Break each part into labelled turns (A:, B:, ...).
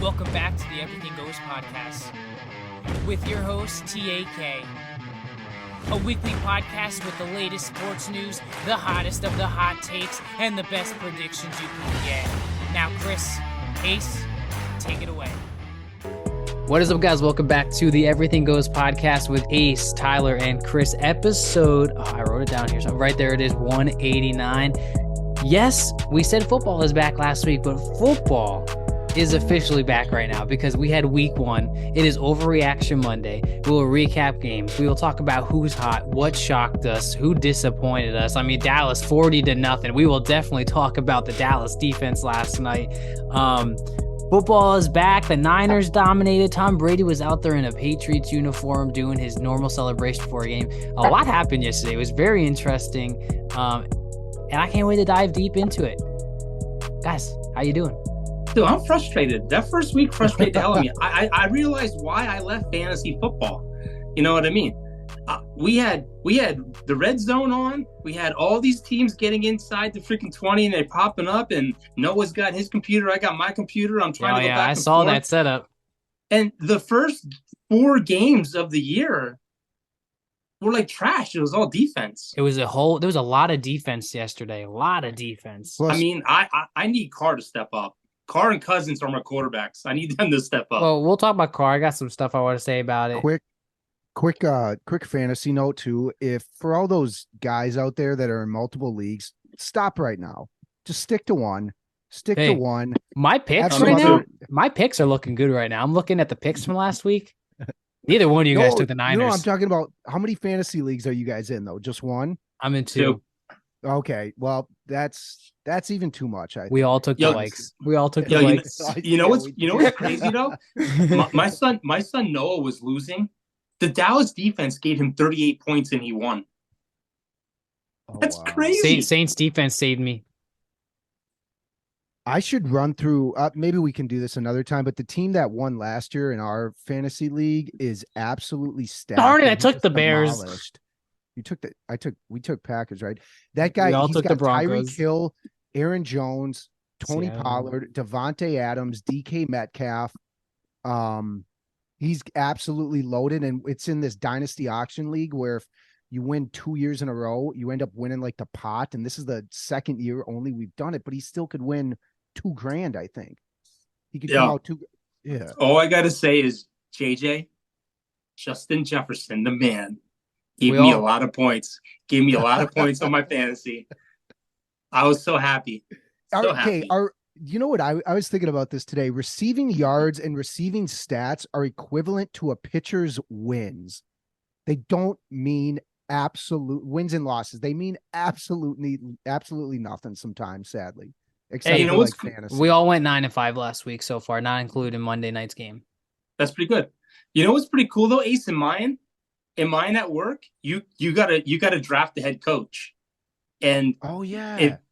A: Welcome back to the Everything Goes Podcast with your host, TAK. A weekly podcast with the latest sports news, the hottest of the hot takes, and the best predictions you can get. Now, Chris, Ace, take it away.
B: What is up, guys? Welcome back to the Everything Goes Podcast with Ace, Tyler, and Chris. Episode, I wrote it down here. So right there it is, 189. Yes, we said football is back last week, but football is officially back right now because we had week one. It is Overreaction Monday. We will recap games. We will talk about who's hot, what shocked us, who disappointed us. I mean, Dallas 40-0. We will definitely talk about the Dallas defense last night. Football is back. The Niners dominated. Tom Brady was out there in a Patriots uniform doing his normal celebration before a game. A lot happened yesterday. It was very interesting. And I can't wait to dive deep into it. Guys, how you doing?
C: Dude, I'm frustrated. That first week frustrated the hell out of me. I realized why I left fantasy football. You know what I mean? We had the red zone on. We had all these teams getting inside the freaking 20 and they're popping up. And Noah's got his computer. I got my computer. I'm trying to go back.
B: I saw that setup.
C: And the first 4 games of the year were like trash. It was all defense.
B: There was a lot of defense yesterday. A lot of defense.
C: Plus, I mean, I need Carr to step up. Carr and Cousins are my quarterbacks. I need them to step up.
B: Well, we'll talk about Carr. I got some stuff I want to say about it.
D: Quick fantasy note too. If for all those guys out there that are in multiple leagues, stop right now. Just stick to one. To one.
B: My picks right now. My picks are looking good right now. I'm looking at the picks from last week. Neither one of you guys took the Niners.
D: I'm talking about how many fantasy leagues are you guys in though? Just one?
B: I'm in 2.
D: Okay, well that's even too much.
B: We all took the likes. We all took the likes.
C: You know what's crazy though? my son Noah was losing. The Dallas defense gave him 38 points and he won. That's crazy.
B: Saints defense saved me.
D: I should run through. Maybe we can do this another time. But the team that won last year in our fantasy league is absolutely stacked.
B: Darn it! I took the Bears.
D: We took Packers, right? That guy, he's got Tyreek Hill, Aaron Jones, Tony Pollard, Devontae Adams, DK Metcalf. He's absolutely loaded, and it's in this dynasty auction league where if you win 2 years in a row, you end up winning like the pot. And this is the second year only we've done it, but he still could win $2,000. I think he could come out $2. Yeah.
C: All I gotta say is Justin Jefferson, the man. Gave me a lot of points. Gave me a lot of points on my fantasy. I was so happy.
D: Happy. You know what? I was thinking about this today. Receiving yards and receiving stats are equivalent to a pitcher's wins. They don't mean absolute wins and losses. They mean absolutely nothing sometimes, sadly. Except for like fantasy.
B: We all went 9-5 last week so far, not including Monday night's game.
C: That's pretty good. You know what's pretty cool though, Ace? In mine at work, you gotta draft the head coach, and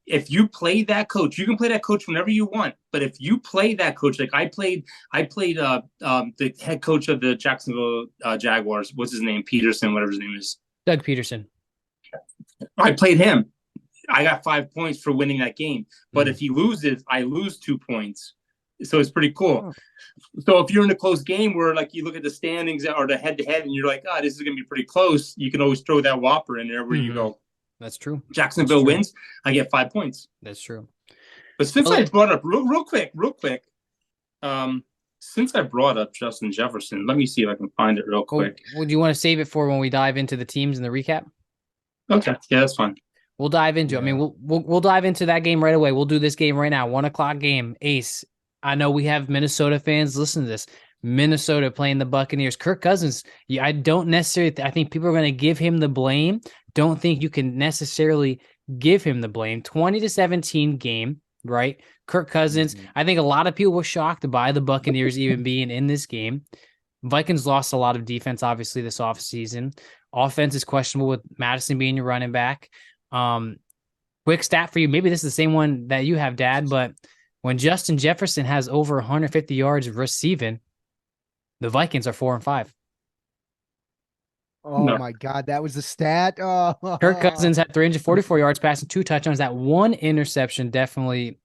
C: if you play that coach, you can play that coach whenever you want. But if you play that coach, like I played the head coach of the Jacksonville Jaguars. What's his name? Peterson, whatever his name is.
B: Doug Peterson.
C: I played him. I got 5 points for winning that game. But if he loses, I lose 2 points. So it's pretty cool. So if you're in a close game where like you look at the standings or the head-to-head and you're like, this is going to be pretty close, you can always throw that whopper in there where you go.
B: That's true.
C: Jacksonville wins, I get 5 points.
B: That's true.
C: But since I brought up real quick, since I brought up Justin Jefferson, let me see if I can find it real quick.
B: Would you want to save it for when we dive into the teams and the recap?
C: Okay, yeah, that's fine.
B: We'll dive into it. I mean, we'll dive into that game right away. We'll do this game right now. 1:00 game. Ace. I know we have Minnesota fans. Listen to this. Minnesota playing the Buccaneers. Kirk Cousins. I don't necessarily. I think people are going to give him the blame. Don't think you can necessarily give him the blame. 20-17 game, right? Kirk Cousins. I think a lot of people were shocked by the Buccaneers even being in this game. Vikings lost a lot of defense, obviously, this offseason. Offense is questionable with Madison being your running back. Quick stat for you. Maybe this is the same one that you have, Dad, but when Justin Jefferson has over 150 yards receiving, the Vikings are 4-5.
D: Oh my God, that was the stat.
B: Kirk Cousins had 344 yards passing, 2 touchdowns, that 1 interception. Definitely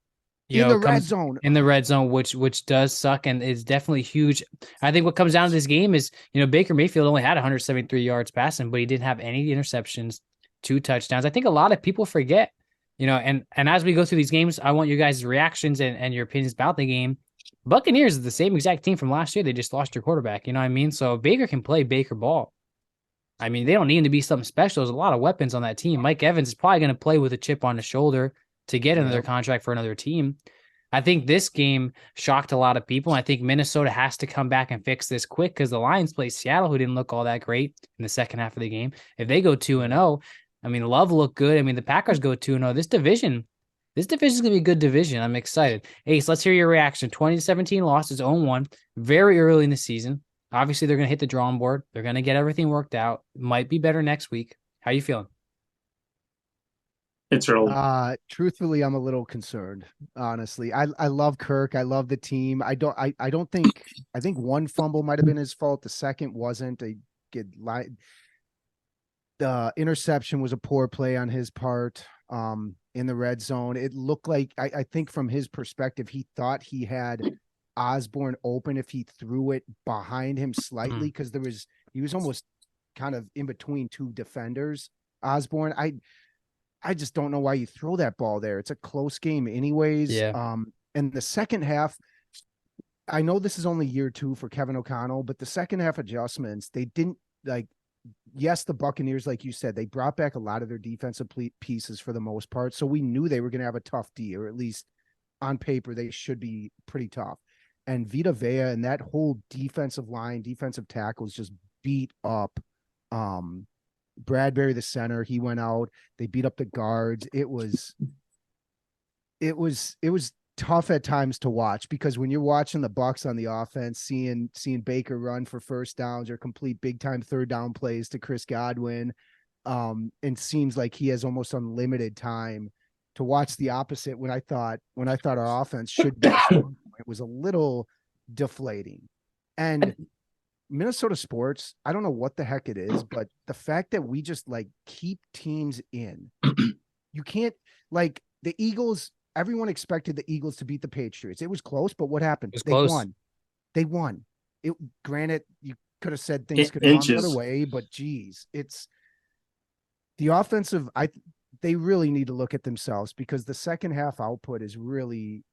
B: you
D: in
B: know,
D: the red
B: comes
D: zone.
B: in the red zone, which does suck and is definitely huge. I think what comes down to this game is, Baker Mayfield only had 173 yards passing, but he didn't have any interceptions, 2 touchdowns. I think a lot of people forget, and as we go through these games, I want you guys' reactions and your opinions about the game. Buccaneers is the same exact team from last year. They just lost their quarterback. You know what I mean? So Baker can play Baker ball. I mean, they don't need him to be something special. There's a lot of weapons on that team. Mike Evans is probably going to play with a chip on his shoulder to get another contract for another team. I think this game shocked a lot of people. I think Minnesota has to come back and fix this quick because the Lions play Seattle, who didn't look all that great in the second half of the game. If they go 2-0, I mean, Love looked good. I mean, the Packers go 2-0. This division is going to be a good division. I'm excited. Ace, let's hear your reaction. 2017 loss is 0-1, very early in the season. Obviously, they're going to hit the drawing board. They're going to get everything worked out. Might be better next week. How you feeling?
C: It's early.
D: Truthfully, I'm a little concerned. Honestly, I love Kirk. I love the team. I think one fumble might have been his fault. The second wasn't. The interception was a poor play on his part. In the red zone, it looked like I think from his perspective, he thought he had Osborne open if he threw it behind him slightly because he was almost kind of in between 2 defenders. Osborne, I just don't know why you throw that ball there. It's a close game anyways.
B: Yeah.
D: And the second half, I know this is only year 2 for Kevin O'Connell, but the second half adjustments, they didn't yes, the Buccaneers, like you said, they brought back a lot of their defensive pieces for the most part. So we knew they were going to have a tough D, or at least on paper, they should be pretty tough. And Vita Vea and that whole defensive line, defensive tackles just beat up Bradbury, the center. He went out. They beat up the guards. It was tough at times to watch because when you're watching the Bucs on the offense, seeing Baker run for first downs or complete big time 3rd down plays to Chris Godwin, and seems like he has almost unlimited time to watch the opposite. When I thought our offense should be, it was a little deflating. And Minnesota sports, I don't know what the heck it is, but the fact that we just keep teams in, you can't the Eagles. Everyone expected the Eagles to beat the Patriots. It was close, but what happened? They won. They won. It, granted, you could have said things could have gone the other way, but geez, it's the offensive. They really need to look at themselves because the second half output is really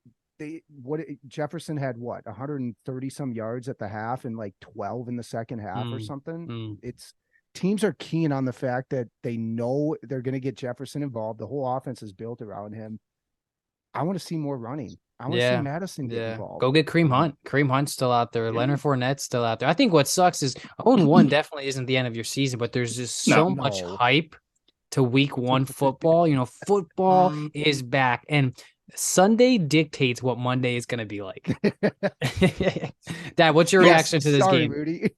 D: Jefferson had 130 some yards at the half and 12 in the second half or something. It's teams are keen on the fact that they know they're going to get Jefferson involved. The whole offense is built around him. I want to see more running. I want to see Madison get involved.
B: Go get Kareem Hunt. Kareem Hunt's still out there. Leonard Fournette's still out there. I think what sucks is 0-1 definitely isn't the end of your season, but there's just so much hype to week 1 football. Football is back. And Sunday dictates what Monday is going to be like. Dad, what's your reaction to this game?
D: Rudy.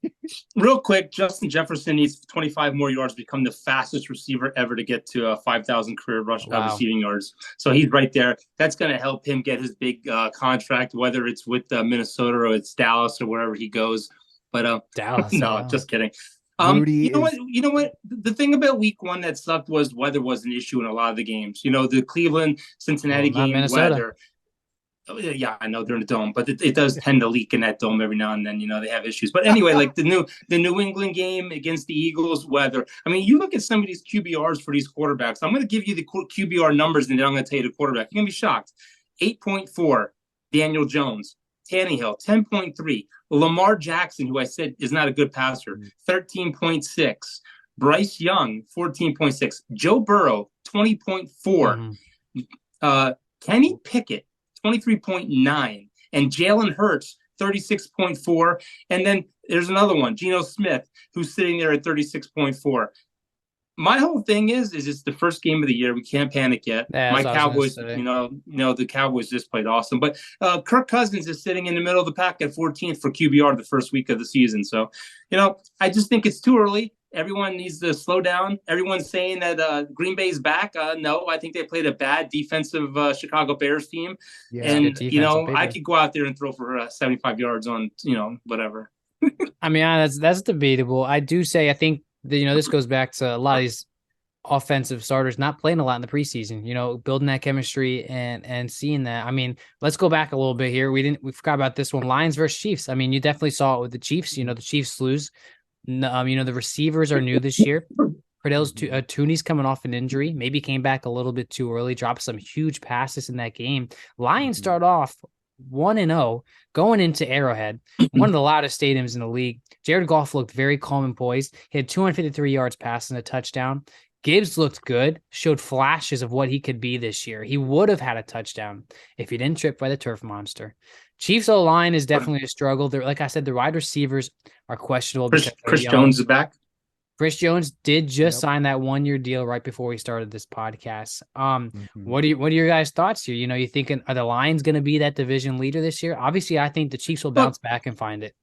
C: Real quick, Justin Jefferson needs 25 more yards to become the fastest receiver ever to get to 5,000 career receiving yards. So he's right there. That's going to help him get his big contract, whether it's with Minnesota or it's Dallas or wherever he goes. But
B: Dallas,
C: no, just kidding. You know what? The thing about week 1 that sucked was weather was an issue in a lot of the games. The Cleveland-Cincinnati game, weather. Yeah, I know they're in the dome, but it does tend to leak in that dome every now and then. They have issues. But anyway, the New England game against the Eagles, weather. I mean, you look at some of these QBRs for these quarterbacks. I'm going to give you the QBR numbers, and then I'm going to tell you the quarterback. You're going to be shocked. 8.4, Daniel Jones. Tannehill, 10.3. Lamar Jackson, who I said is not a good passer, 13.6. Bryce Young, 14.6. Joe Burrow, 20.4. Kenny Pickett, 23.9. And Jalen Hurts, 36.4. And then there's another one, Geno Smith, who's sitting there at 36.4. My whole thing is it's the first game of the year. We can't panic yet.
B: Yeah,
C: my Cowboys, the Cowboys just played awesome. But Kirk Cousins is sitting in the middle of the pack at 14th for QBR the first week of the season. So, I just think it's too early. Everyone needs to slow down. Everyone's saying that Green Bay's back. No, I think they played a bad defensive Chicago Bears team. Yeah, and, I could go out there and throw for 75 yards on, whatever.
B: I mean, that's debatable. I do say, I think, this goes back to a lot of these offensive starters not playing a lot in the preseason, building that chemistry and seeing that. I mean, let's go back a little bit here. We forgot about this one, Lions versus Chiefs. I mean, you definitely saw it with the Chiefs. The Chiefs lose. The receivers are new this year. Cordell's Tooney's coming off an injury, maybe came back a little bit too early, dropped some huge passes in that game. Lions start off 1-0 going into Arrowhead, one of the loudest stadiums in the league. Jared Goff looked very calm and poised. He had 253 yards passing, a touchdown. Gibbs looked good, showed flashes of what he could be this year. He would have had a touchdown if he didn't trip by the turf monster. Chiefs O-line is definitely a struggle. Like I said, the wide receivers are questionable.
C: Chris Jones is back.
B: Chris Jones did just sign that 1-year deal right before we started this podcast. What are your guys' thoughts here? You thinking, are the Lions going to be that division leader this year? Obviously, I think the Chiefs will bounce back and find it.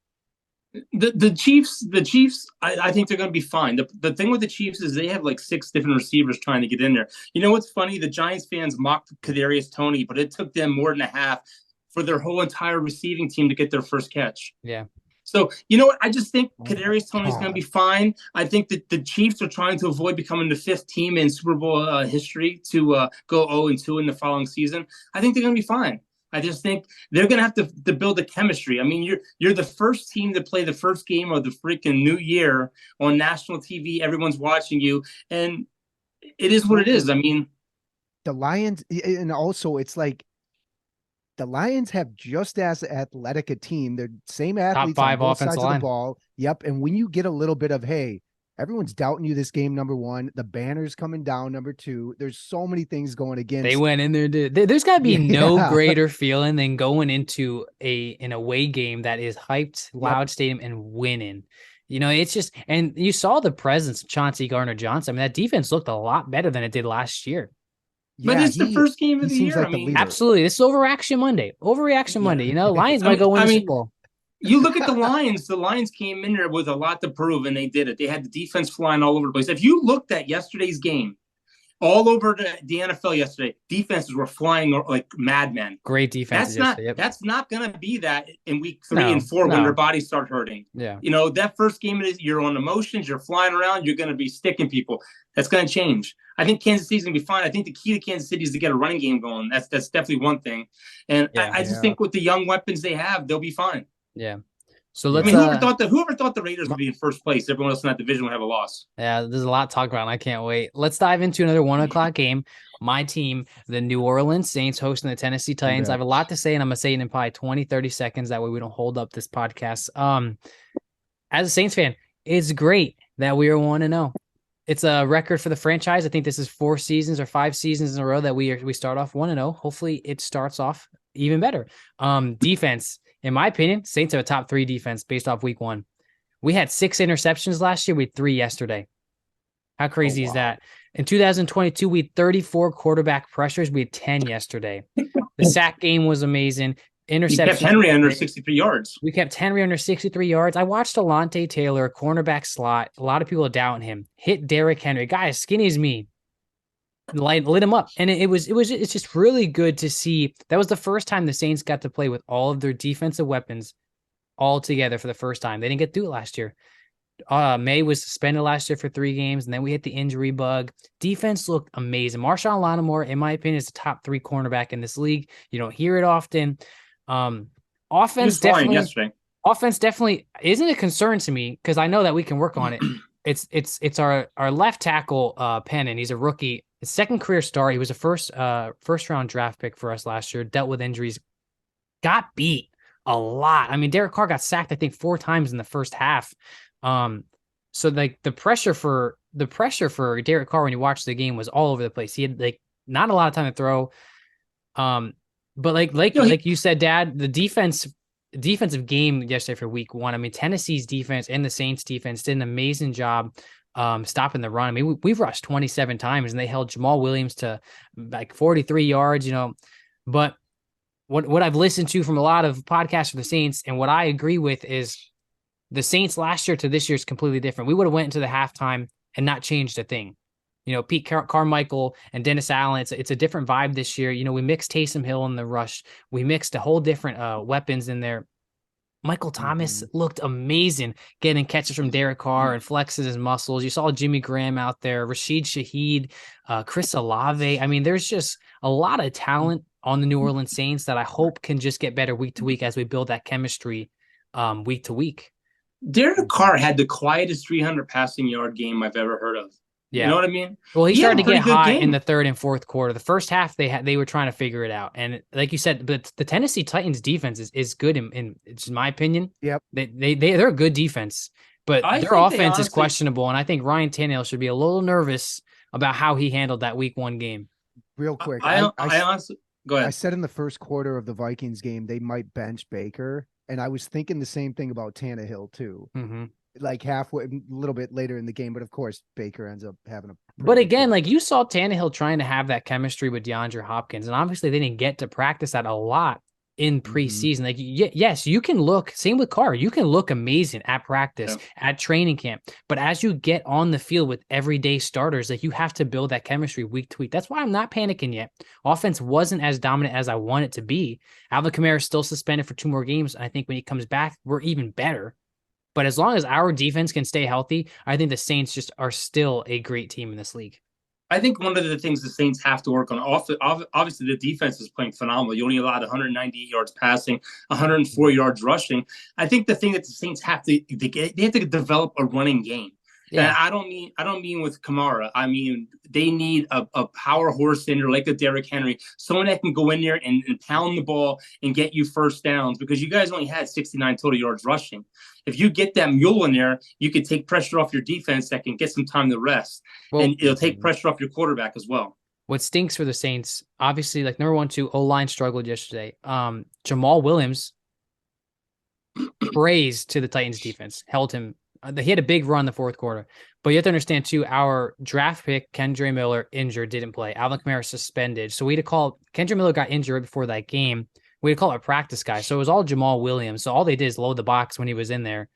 C: The Chiefs, I think they're going to be fine. The thing with the Chiefs is they have like 6 different receivers trying to get in there. You know what's funny? The Giants fans mocked Kadarius Toney, but it took them more than a half for their whole entire receiving team to get their first catch.
B: Yeah.
C: So, you know what? I just think Kadarius Toney is going to be fine. I think that the Chiefs are trying to avoid becoming the 5th team in Super Bowl history to go 0-2 in the following season. I think they're going to be fine. I just think they're going to have to build a chemistry. I mean, you're the first team to play the first game of the freaking new year on national TV. Everyone's watching you, and it is what it is. I mean,
D: the Lions, and also it's like, the Lions have just as athletic a team. They're same athletes
B: Top 5
D: on both sides
B: offensive
D: of
B: line.
D: the ball. Yep. And when you get a little bit of, hey, everyone's doubting you this game, number 1, the banner's coming down, number 2. There's so many things going against.
B: They went in there. There's got to be no greater feeling than going into an away game that is hyped, loud stadium and winning. It's just, and you saw the presence of Chauncey Gardner-Johnson. I mean, that defense looked a lot better than it did last year.
C: But it's the first game of the year.
D: Like
C: I mean,
B: absolutely. This is Overreaction Monday. Monday. Lions might go win the Super Bowl.
C: You look at the Lions. The Lions came in there with a lot to prove, and they did it. They had the defense flying all over the place. If you looked at yesterday's game, all over the NFL yesterday, defenses were flying like madmen.
B: Great defense.
C: That's not going to be that in week 3 and 4 when their bodies start hurting.
B: Yeah.
C: That first game, you're on emotions, you're flying around, you're going to be sticking people. That's going to change. I think Kansas City's going to be fine. I think the key to Kansas City is to get a running game going. That's definitely one thing. And I just think with the young weapons they have, they'll be fine.
B: Yeah. So let's.
C: whoever thought the Raiders would be in first place? Everyone else in that division would have a loss.
B: Yeah, there's a lot to talk about, and I can't wait. Let's dive into another 1:00 game. My team, the New Orleans Saints, hosting the Tennessee Titans. I have a lot to say, and I'm gonna say it in probably 20, 30 seconds. That way, we don't hold up this podcast. As a Saints fan, it's great that we are 1-0. It's a record for the franchise. I think this is 4 seasons or 5 seasons in a row that we start off 1-0. Hopefully, it starts off even better. Defense. In my opinion, Saints have a top 3 defense based off week 1. We had 6 interceptions last year. We had 3 yesterday. How crazy is that? In 2022, we had 34 quarterback pressures. We had 10 yesterday. The sack game was amazing. Interception.
C: We kept Henry under 63 yards.
B: We kept Henry under 63 yards. I watched Alontae Taylor, cornerback slot. A lot of people are doubting him. Hit Derrick Henry. Guy as skinny as me. Lit him up, and it's just really good to see. That was the first time the Saints got to play with all of their defensive weapons all together for the first time. They didn't get to do it last year. May was suspended last year for 3 games, and then we hit the injury bug. Defense looked amazing. Marshawn Lattimore, in my opinion, is the top 3 cornerback in this league. You don't hear it often. Offense definitely isn't a concern to me because I know that we can work on it. It's our left tackle, Pennon. He's a rookie. His second career start. He was a first round draft pick for us last year. Dealt with injuries, got beat a lot. I mean, Derek Carr got sacked, I think, 4 times in the first half. So like the pressure for Derek Carr when you watch the game was all over the place. He had like not a lot of time to throw. But like you said, Dad, the defensive game yesterday for week 1. I mean, Tennessee's defense and the Saints defense did an amazing job stopping the run. I mean, we've rushed 27 times and they held Jamal Williams to like 43 yards, but what I've listened to from a lot of podcasts for the Saints and what I agree with is the Saints last year to this year is completely different. We would have went into the halftime and not changed a thing. Pete Carmichael and Dennis Allen, it's a different vibe this year. We mixed Taysom Hill in the rush. We mixed a whole different weapons in there. Michael Thomas looked amazing, getting catches from Derek Carr and flexes his muscles. You saw Jimmy Graham out there, Rashid Shaheed, Chris Olave. I mean, there's just a lot of talent on the New Orleans Saints that I hope can just get better week to week as we build that chemistry week to week.
C: Derek Carr had the quietest 300 passing yard game I've ever heard of.
B: Yeah.
C: You know what I mean?
B: Well, he started to get hot in the third and fourth quarter. The first half, they were trying to figure it out. And like you said, but the Tennessee Titans defense is good in it's my opinion.
D: Yep.
B: They're a good defense, but their offense is questionable. And I think Ryan Tannehill should be a little nervous about how he handled that week 1 game.
D: Real quick.
C: I honestly, go ahead.
D: I said in the first quarter of the Vikings game, they might bench Baker. And I was thinking the same thing about Tannehill too.
B: Mm-hmm.
D: Like halfway, a little bit later in the game, but of course Baker ends up having a.
B: But again, like you saw Tannehill trying to have that chemistry with DeAndre Hopkins, and obviously they didn't get to practice that a lot in preseason. Like, yes, you can look. Same with Carr, you can look amazing at practice, at training camp, but as you get on the field with everyday starters, like you have to build that chemistry week to week. That's why I'm not panicking yet. Offense wasn't as dominant as I want it to be. Alvin Kamara is still suspended for 2 more games. I think when he comes back, we're even better. But as long as our defense can stay healthy, I think the Saints just are still a great team in this league.
C: I think one of the things the Saints have to work on, obviously the defense is playing phenomenal. You only allowed 198 yards passing, 104 yards rushing. I think the thing that the Saints have to get, they have to develop a running game. Yeah. And I don't mean with Kamara. I mean, they need a power horse in there like a Derrick Henry, someone that can go in there and pound the ball and get you first downs, because you guys only had 69 total yards rushing. If you get that mule in there, you can take pressure off your defense that can get some time to rest. Well, and it'll take pressure off your quarterback as well.
B: What stinks for the Saints, obviously, like number 1, 2, O-line struggled yesterday. Jamal Williams praised to the Titans defense, held him. He had a big run in the fourth quarter. But you have to understand, too, our draft pick, Kendre Miller, injured, didn't play. Alvin Kamara suspended. So we had to call – Kendre Miller got injured before that game. We had to call a practice guy. So it was all Jamal Williams. So all they did is load the box when he was in there.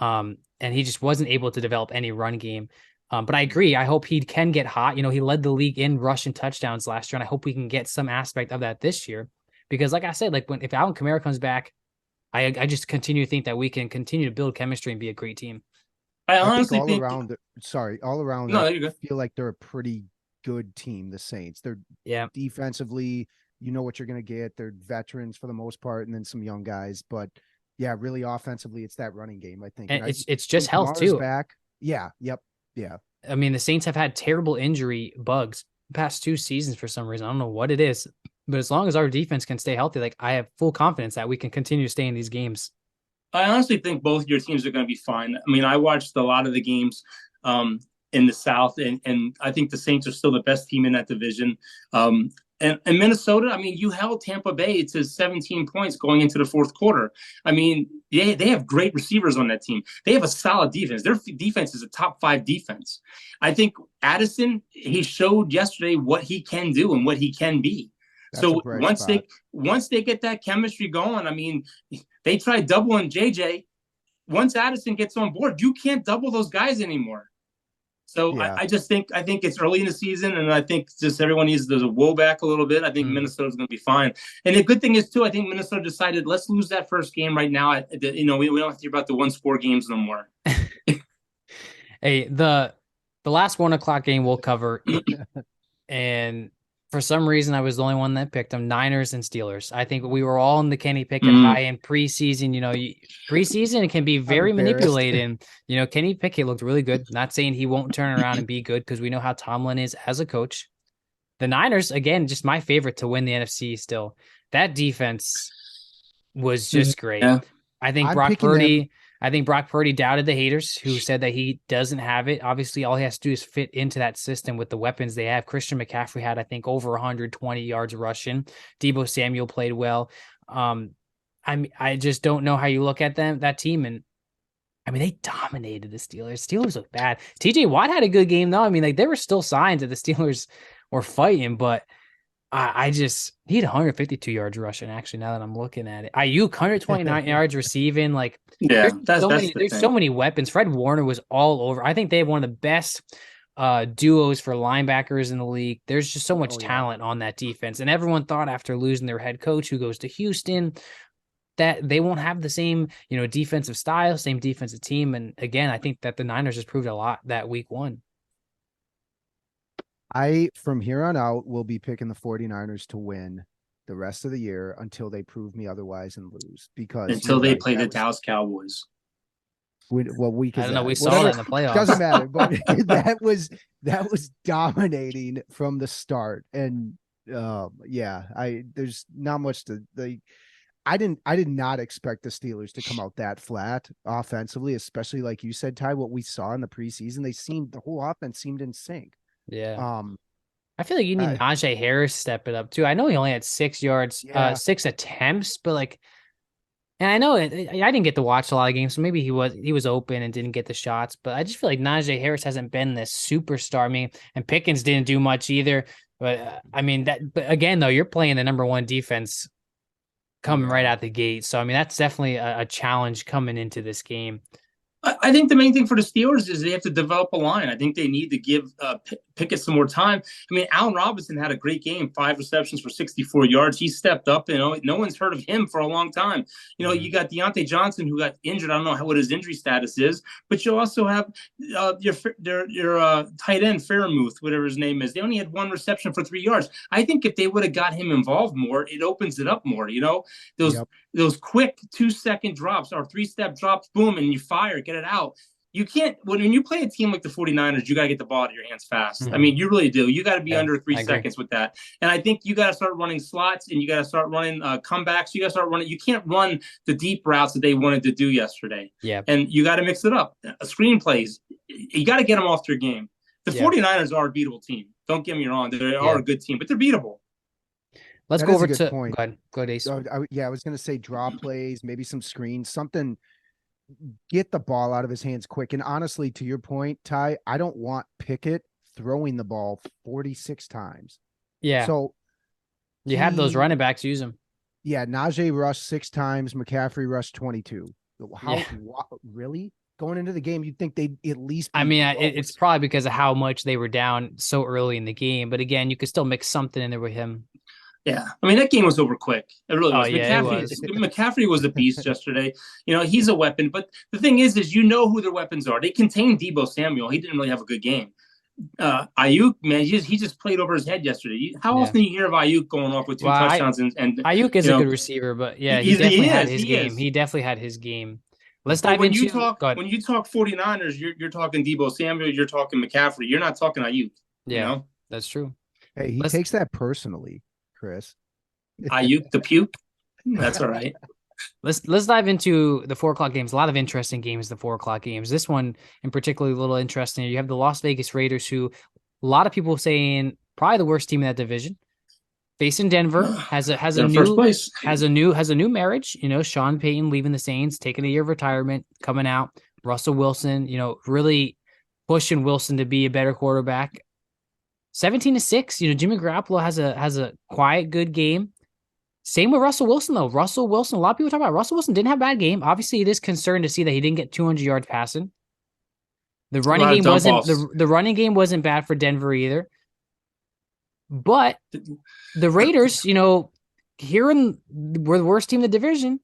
B: And he just wasn't able to develop any run game. But I agree. I hope he can get hot. You know, he led the league in rushing touchdowns last year, and I hope we can get some aspect of that this year. Because like I said, like if Alvin Kamara comes back, I just continue to think that we can continue to build chemistry and be a great team.
C: I honestly
D: think all around,
C: no,
D: I feel like they're a pretty good team, the Saints. They're defensively, you know what you're going to get. They're veterans for the most part, and then some young guys. But yeah, really offensively, it's that running game, I think.
B: And it's just health too.
D: Back. Yeah. Yep. Yeah.
B: I mean, the Saints have had terrible injury bugs the past 2 seasons for some reason. I don't know what it is, but as long as our defense can stay healthy, like I have full confidence that we can continue to stay in these games.
C: I honestly think both your teams are going to be fine. I mean, I watched a lot of the games in the South, and I think the Saints are still the best team in that division. And Minnesota, I mean, you held Tampa Bay to 17 points going into the fourth quarter. I mean, they have great receivers on that team. They have a solid defense. Their defense is a top 5 defense. I think Addison, he showed yesterday what he can do and what he can be. That's so once they get that chemistry going, I mean, they tried doubling JJ. Once Addison gets on board, you can't double those guys anymore. So yeah. I think it's early in the season, and I think just everyone needs to woe back a little bit. I think Minnesota's going to be fine. And the good thing is too, I think Minnesota decided, let's lose that first game right now. We don't have to hear about the 1-score games no more.
B: Hey, the last 1 o'clock game we'll cover, and for some reason, I was the only one that picked them, Niners and Steelers. I think we were all in the Kenny Pickett high in preseason. You know, preseason it can be very manipulating. You know, Kenny Pickett looked really good. Not saying he won't turn around and be good, because we know how Tomlin is as a coach. The Niners, again, just my favorite to win the NFC still. That defense was just great. Yeah. I think Brock Purdy doubted the haters who said that he doesn't have it. Obviously, all he has to do is fit into that system with the weapons they have. Christian McCaffrey had, I think, over 120 yards rushing. Deebo Samuel played well. I just don't know how you look at that team. And I mean, they dominated the Steelers. Steelers look bad. TJ Watt had a good game, though. I mean, like there were still signs that the Steelers were fighting, but he had 152 yards rushing, actually, now that I'm looking at it. Ayuk, 129 yards receiving. Like,
C: yeah,
B: there's so many weapons. Fred Warner was all over. I think they have one of the best duos for linebackers in the league. There's just so much talent on that defense. And everyone thought after losing their head coach, who goes to Houston, that they won't have the same, defensive style, same defensive team. And again, I think that the Niners just proved a lot that week one.
D: From here on out, will be picking the 49ers to win the rest of the year until they prove me otherwise and lose. Because
C: until they play the Dallas Cowboys.
D: Week is
B: I don't know.
D: that?
B: We saw that in the playoffs.
D: Doesn't matter. But that was dominating from the start. And there's not much to I did not expect the Steelers to come out that flat offensively, especially like you said, Ty, what we saw in the preseason. The whole offense seemed in sync.
B: Yeah. I feel like you need Najee Harris to step it up too. I know he only had 6 yards, 6 attempts, but and I know I didn't get to watch a lot of games, so maybe he was open and didn't get the shots. But I just feel like Najee Harris hasn't been this superstar. I mean, and Pickens didn't do much either. But But again, though, you're playing the number one defense coming right out the gate. So I mean, that's definitely a challenge coming into this game.
C: I think the main thing for the Steelers is they have to develop a line. I think they need to give Pickett some more time. I mean, Allen Robinson had a great game, 5 receptions for 64 yards. He stepped up. No one's heard of him for a long time. You got Deontay Johnson, who got injured. I don't know what his injury status is, but you also have your tight end, Fairmouth, whatever his name is. They only had 1 reception for 3 yards. I think if they would have got him involved more, it opens it up more. Those quick 2-second drops or 3-step drops, boom, and you fire, get it out. You can't, when you play a team like the 49ers, you got to get the ball out of your hands fast.
B: Mm-hmm.
C: I mean, you really do. You got to be under 3 seconds with that. And I think you got to start running slots and you got to start running comebacks. You got to start running. You can't run the deep routes that they wanted to do yesterday.
B: Yeah.
C: And you got to mix it up. Screenplays, you got to get them off their game. The 49ers are a beatable team. Don't get me wrong. They are a good team, but they're beatable.
B: Let's go over to point. Go ahead, Ace.
D: I was going to say draw plays, maybe some screens, something. Get the ball out of his hands quick. And honestly, to your point, Ty, I don't want Pickett throwing the ball 46 times.
B: Yeah.
D: So
B: you have those running backs, use them.
D: Yeah. Najee rushed 6 times. McCaffrey rushed 22. Really? Going into the game, you'd think they'd at least.
B: It's probably because of how much they were down so early in the game. But again, you could still mix something in there with him.
C: Yeah, I mean, that game was over quick. It really was.
B: McCaffrey
C: was a beast yesterday. He's a weapon. But the thing is who their weapons are. They contained Deebo Samuel. He didn't really have a good game. Ayuk, man, he just played over his head yesterday. How often do you hear of Ayuk going off with 2 touchdowns? And
B: Ayuk is a good receiver, but yeah, he definitely had his game. He definitely had his game. Let's dive into
C: when you talk 49ers, you're talking Deebo Samuel, you're talking McCaffrey. You're not talking Ayuk.
B: Yeah, that's true.
D: Hey, he takes that personally, Chris.
C: Ayuk the puke. That's all right.
B: Let's dive into the 4:00 games. A lot of interesting games, the 4:00 games. This one in particular, a little interesting. You have the Las Vegas Raiders, who a lot of people saying probably the worst team in that division. Facing Denver has a new marriage. Sean Payton leaving the Saints, taking a year of retirement, coming out. Russell Wilson, really pushing Wilson to be a better quarterback. 17-6. Jimmy Garoppolo has a quiet, good game. Same with Russell Wilson, though. Russell Wilson, a lot of people talk about Russell Wilson didn't have a bad game. Obviously, it is concerned to see that he didn't get 200 yards passing. The running game wasn't bad for Denver either. But the Raiders, hearing we're the worst team in the division,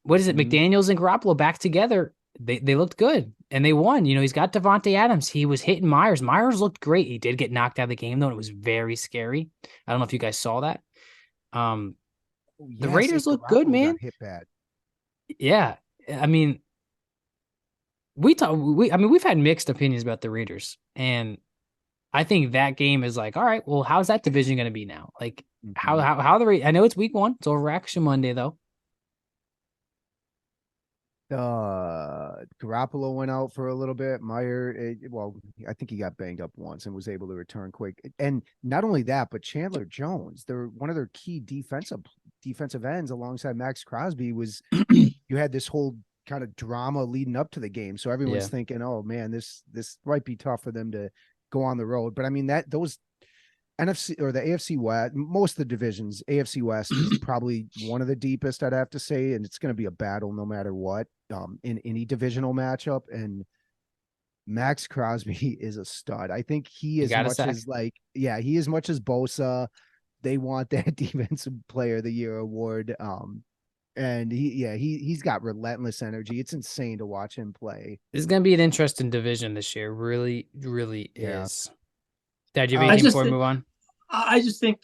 B: what is it? McDaniels and Garoppolo back together. They looked good and they won. He's got Devontae Adams. He was hitting Myers. Myers looked great. He did get knocked out of the game, though, and it was very scary. I don't know if you guys saw that. The Raiders look good, man.
D: Hit bad.
B: Yeah. I mean, we've had mixed opinions about the Raiders, and I think that game is like, all right, well, how's that division going to be now? Like, how I know it's week 1. It's over Action Monday, though.
D: Garoppolo went out for a little bit. Meyer, I think he got banged up once and was able to return quick. And not only that, but Chandler Jones, they're one of their key defensive ends alongside Max Crosby was. You had this whole kind of drama leading up to the game, so everyone's thinking, oh man, this might be tough for them to go on the road. But I mean, that those NFC or the AFC West, most of the divisions, AFC West is probably one of the deepest, I'd have to say, and it's going to be a battle no matter what, in any divisional matchup. And Max Crosby is a stud. I think he is much as he is much as Bosa. They want that Defensive Player of the Year award. And he's got relentless energy. It's insane to watch him play.
B: This is going to be an interesting division this year. Really, really is. Dad, you have anything before we move on?
C: I just think,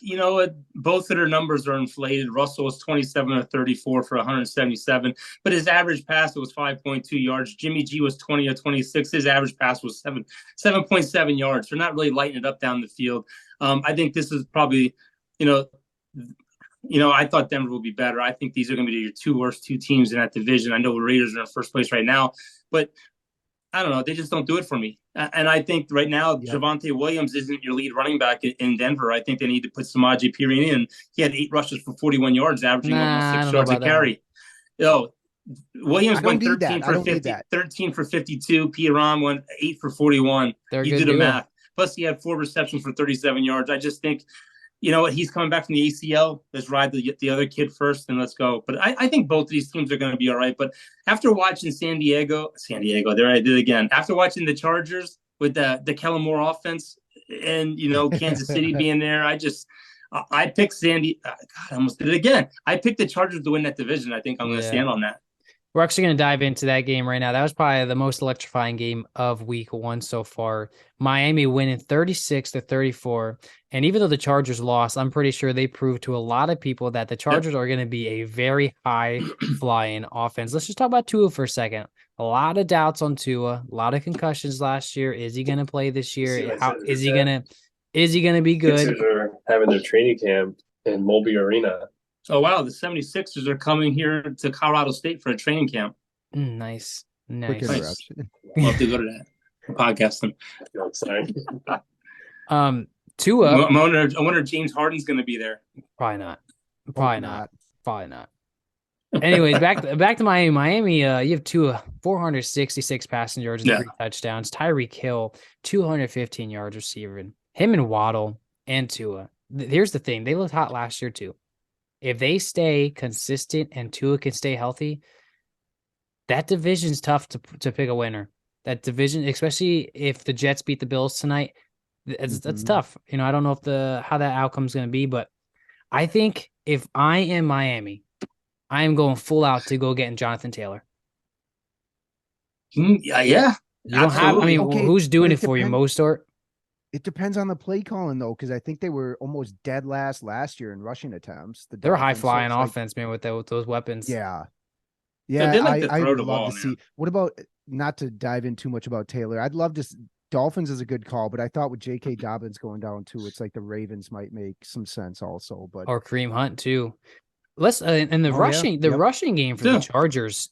C: both of their numbers are inflated. Russell was 27 or 34 for 177, but his average pass was 5.2 yards. Jimmy G was 20 or 26. His average pass was 7.7 yards. They're not really lighting it up down the field. I think this is probably, I thought Denver would be better. I think these are going to be your two worst teams in that division. I know the Raiders are in first place right now, but I don't know. They just don't do it for me. And I think right now, Javonte Williams isn't your lead running back in Denver. I think they need to put Samaje Perine in. He had 8 rushes for 41 yards, averaging almost 6 yards a carry. Williams went 13 for 52. Perine went 8 for 41. You do the math. Plus, he had 4 receptions for 37 yards. I just think, you know what? He's coming back from the ACL. Let's ride the other kid first, and let's go. But I think both of these teams are going to be all right. But after watching San Diego, there I did it again. After watching the Chargers with the Kellen Moore offense and, Kansas City being there, I picked Sandy. God, I almost did it again. I picked the Chargers to win that division. I think I'm going to stand on that.
B: We're actually going to dive into that game right now. That was probably the most electrifying game of week 1 so far. Miami winning 36-34. And even though the Chargers lost, I'm pretty sure they proved to a lot of people that the Chargers are going to be a very high-flying offense. Let's just talk about Tua for a second. A lot of doubts on Tua. A lot of concussions last year. Is he going to play this year? Is he going to be good?
E: Sixers are having their training camp in Mulby Arena.
C: Oh, wow. The 76ers are coming here to Colorado State for a training camp.
B: Nice.
C: We'll have to go to that. Podcast them.
E: I'm sorry.
B: Tua.
C: I wonder if James Harden's going to be there.
B: Probably not. Anyways, back to Miami. Miami, you have Tua, 466 passing yards and 3 touchdowns. Tyreek Hill, 215 yards receiving. Him and Waddle and Tua. Here's the thing. They looked hot last year, too. If they stay consistent and Tua can stay healthy, that division's tough to pick a winner. That division, especially if the Jets beat the Bills tonight, that's tough. I don't know how that outcome's going to be, but I think if I am Miami, I am going full out to go getting Jonathan Taylor.
C: Yeah.
B: You don't have. I mean, who's doing it for you, Mostert?
D: It depends on the play calling, though, because I think they were almost dead last year in rushing attempts.
B: They're a high-flying offense, man, with those weapons.
D: Yeah.
C: I would
D: love to see. What about, not to dive in too much about Taylor, I'd love to. Dolphins is a good call, but I thought with J.K. Dobbins going down, too, it's like the Ravens might make some sense also. But
B: or Kareem Hunt, too. Let's and the rushing game for the Chargers,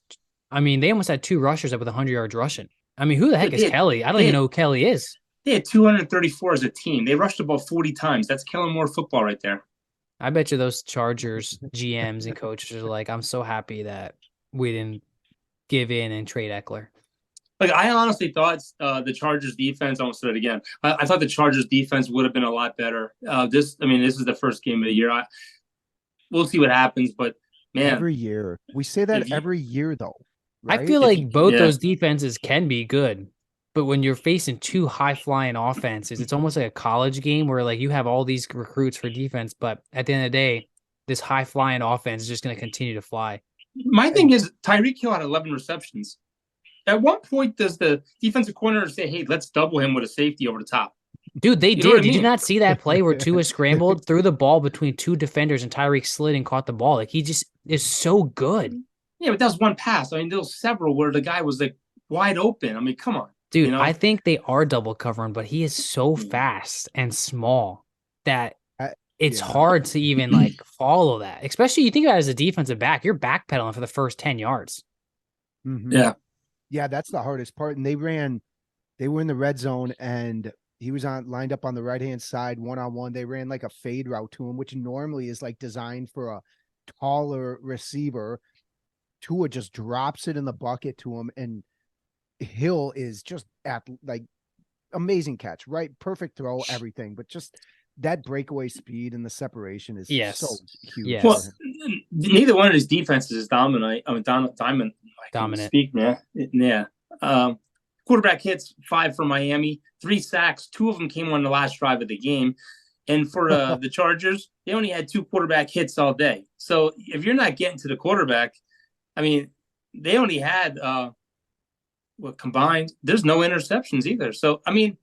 B: I mean, they almost had 2 rushers up with 100 yards rushing. I mean, who the heck is Kelly? I don't even know who Kelly is.
C: They had 234 as a team. They rushed the ball 40 times. That's Kellen Moore football right there.
B: I bet you those Chargers GMs and coaches are like, I'm so happy that we didn't give in and trade Eckler.
C: Like, I honestly thought the Chargers defense, I almost said it again, I thought the Chargers defense would have been a lot better. This is the first game of the year. We'll see what happens, but man.
D: Every year. We say that every year, though. Right?
B: I feel like both those defenses can be good. But when you're facing 2 high-flying offenses, it's almost like a college game where like you have all these recruits for defense, but at the end of the day, this high-flying offense is just going to continue to fly.
C: My thing is Tyreek Hill had 11 receptions. At what point does the defensive coordinator say, hey, let's double him with a safety over the top?
B: Dude, they did. Did you not see that play where Tua scrambled, threw the ball between 2 defenders, and Tyreek slid and caught the ball? Like, he just is so good.
C: Yeah, but that was one pass. I mean, there was several where the guy was like wide open. I mean, come on.
B: Dude, I think they are double covering, but he is so fast and small that it's hard to even like follow that. Especially you think about it as a defensive back, you're backpedaling for the first 10 yards.
D: Mm-hmm. Yeah, that's the hardest part. And they were in the red zone and he was lined up on the right-hand side, 1-on-1. They ran like a fade route to him, which normally is like designed for a taller receiver. Tua just drops it in the bucket to him, and Hill is just at like amazing catch, right? Perfect throw, everything, but just that breakaway speed and the separation is so huge.
B: Yes.
C: Well, neither one of his defenses is dominant.
B: Dominant.
C: Speak, man. Yeah. Quarterback hits 5 for Miami, 3 sacks. 2 of them came on the last drive of the game. And for the Chargers, they only had 2 quarterback hits all day. So if you're not getting to the quarterback, I mean, they only had combined. There's no interceptions either. So I mean,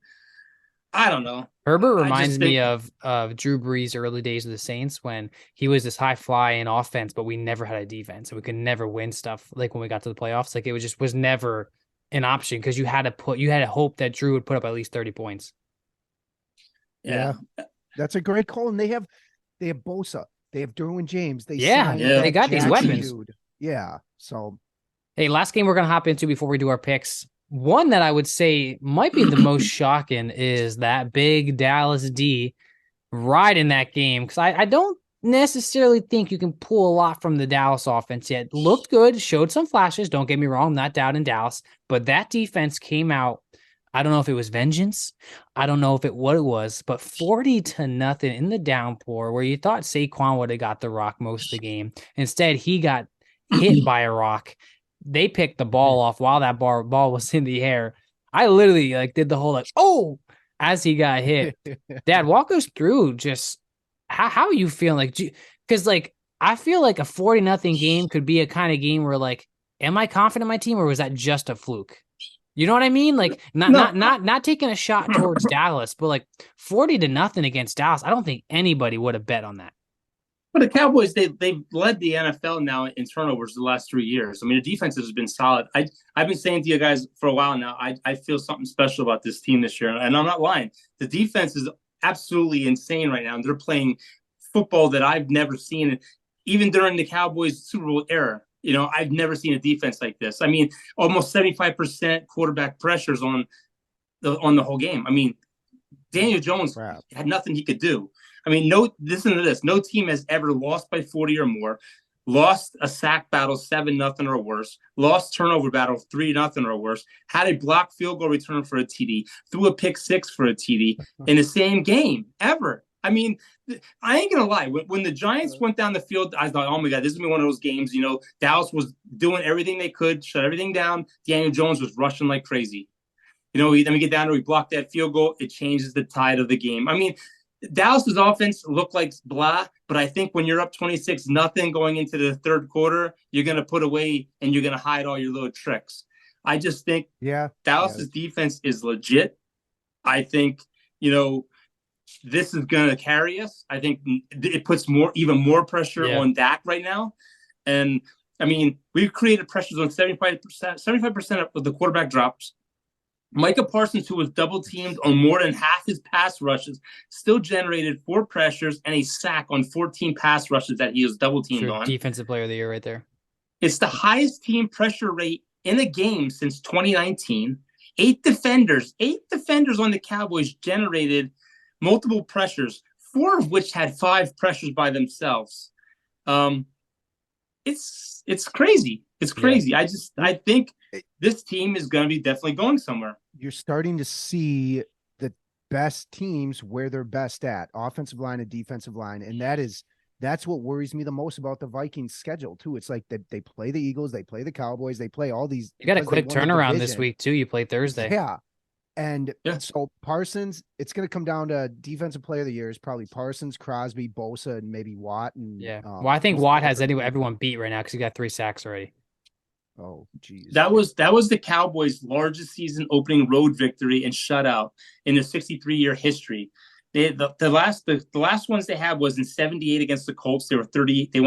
C: I don't know.
B: Herbert
C: I
B: reminds
C: just
B: me
C: think,
B: of Drew Brees' early days of the Saints when he was this high fly in offense, but we never had a defense, and we could never win stuff. Like when we got to the playoffs, like it was never an option because you had to hope that Drew would put up at least 30 points.
D: Yeah. That's a great call. And they have Bosa, they have Derwin James. They
B: they got these weapons.
D: Dude. Yeah. So
B: hey, last game we're gonna hop into before we do our picks. One that I would say might be the most shocking is that big Dallas D riding that game because I don't necessarily think you can pull a lot from the Dallas offense yet. Looked good, showed some flashes. Don't get me wrong, I'm not doubting Dallas, but that defense came out. I don't know if it was vengeance. I don't know if what it was, but 40-0 in the downpour where you thought Saquon would have got the rock most of the game. Instead, he got hit by a rock. They picked the ball off while that ball was in the air. I literally did the whole oh as he got hit. Dad, walk us through just how are you feeling? Because I feel like a 40-0 game could be a kind of game where am I confident in my team or was that just a fluke? You know what I mean? Not taking a shot towards Dallas, but 40-0 against Dallas. I don't think anybody would have bet on that.
C: But the Cowboys, they've led the NFL now in turnovers the last 3 years. I mean, the defense has been solid. I've been saying to you guys for a while now, I feel something special about this team this year. And I'm not lying. The defense is absolutely insane right now. They're playing football that I've never seen, even during the Cowboys Super Bowl era. I've never seen a defense like this. I mean, almost 75% quarterback pressures on the whole game. I mean, Daniel Jones had nothing he could do. I mean, listen to this. No team has ever lost by 40 or more, lost a sack battle 7-0 or worse, lost turnover battle 3-0 or worse, had a blocked field goal return for a TD, threw a pick six for a TD in the same game ever. I mean, I ain't going to lie. When the Giants went down the field, I thought, oh, my God, this is going to be one of those games. Dallas was doing everything they could, shut everything down. Daniel Jones was rushing like crazy. Then we get down there, we block that field goal. It changes the tide of the game. I mean, Dallas's offense looked like blah, but I think when you're up 26-0 going into the third quarter, you're going to put away and you're going to hide all your little tricks. I just think Dallas's defense is legit. I think, this is going to carry us. I think it puts even more pressure on Dak right now. And I mean, we've created pressures on 75% of the quarterback drops. Micah Parsons, who was double teamed on more than half his pass rushes, still generated 4 pressures and a sack on 14 pass rushes that he was double teamed on.
B: Defensive player of the year right there.
C: It's the highest team pressure rate in a game since 2019. 8 defenders on the Cowboys generated multiple pressures, 4 of which had 5 pressures by themselves. It's crazy. It's crazy. Yeah. I think this team is going to be definitely going somewhere.
D: You're starting to see the best teams where they're best at, offensive line and defensive line. And that's what worries me the most about the Vikings schedule too. It's like they play the Eagles, they play the Cowboys, they play all these.
B: You got a quick turnaround this week too. You play Thursday.
D: Yeah. And so Parsons, it's going to come down to defensive player of the year is probably Parsons, Crosby, Bosa, and maybe Watt. And
B: well, I think Watt has everyone beat right now because he got 3 sacks already.
D: Oh, geez.
C: That was the Cowboys' largest season opening road victory and shutout in their 63-year history. The last ones they had was in 78 against the Colts. They won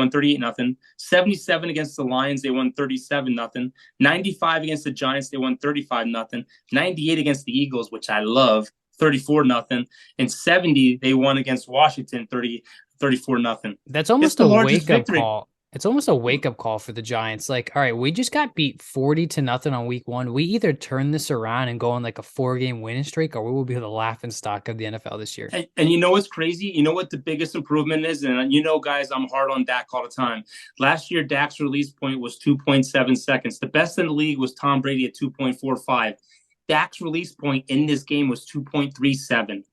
C: 38-0. 77 against the Lions, they won 37-0. 95 against the Giants, they won 35-0. 98 against the Eagles, which I love, 34-0. And 70 they won against Washington, 34-0.
B: That's almost a wake-up call. It's almost a wake-up call for the Giants. All right, we just got beat 40-0 on week 1. We either turn this around and go on a 4-game winning streak, or we will be the laughingstock of the NFL this year.
C: And you know what's crazy? You know what the biggest improvement is? And guys, I'm hard on Dak all the time. Last year, Dak's release point was 2.7 seconds. The best in the league was Tom Brady at 2.45. Dak's release point in this game was 2.37.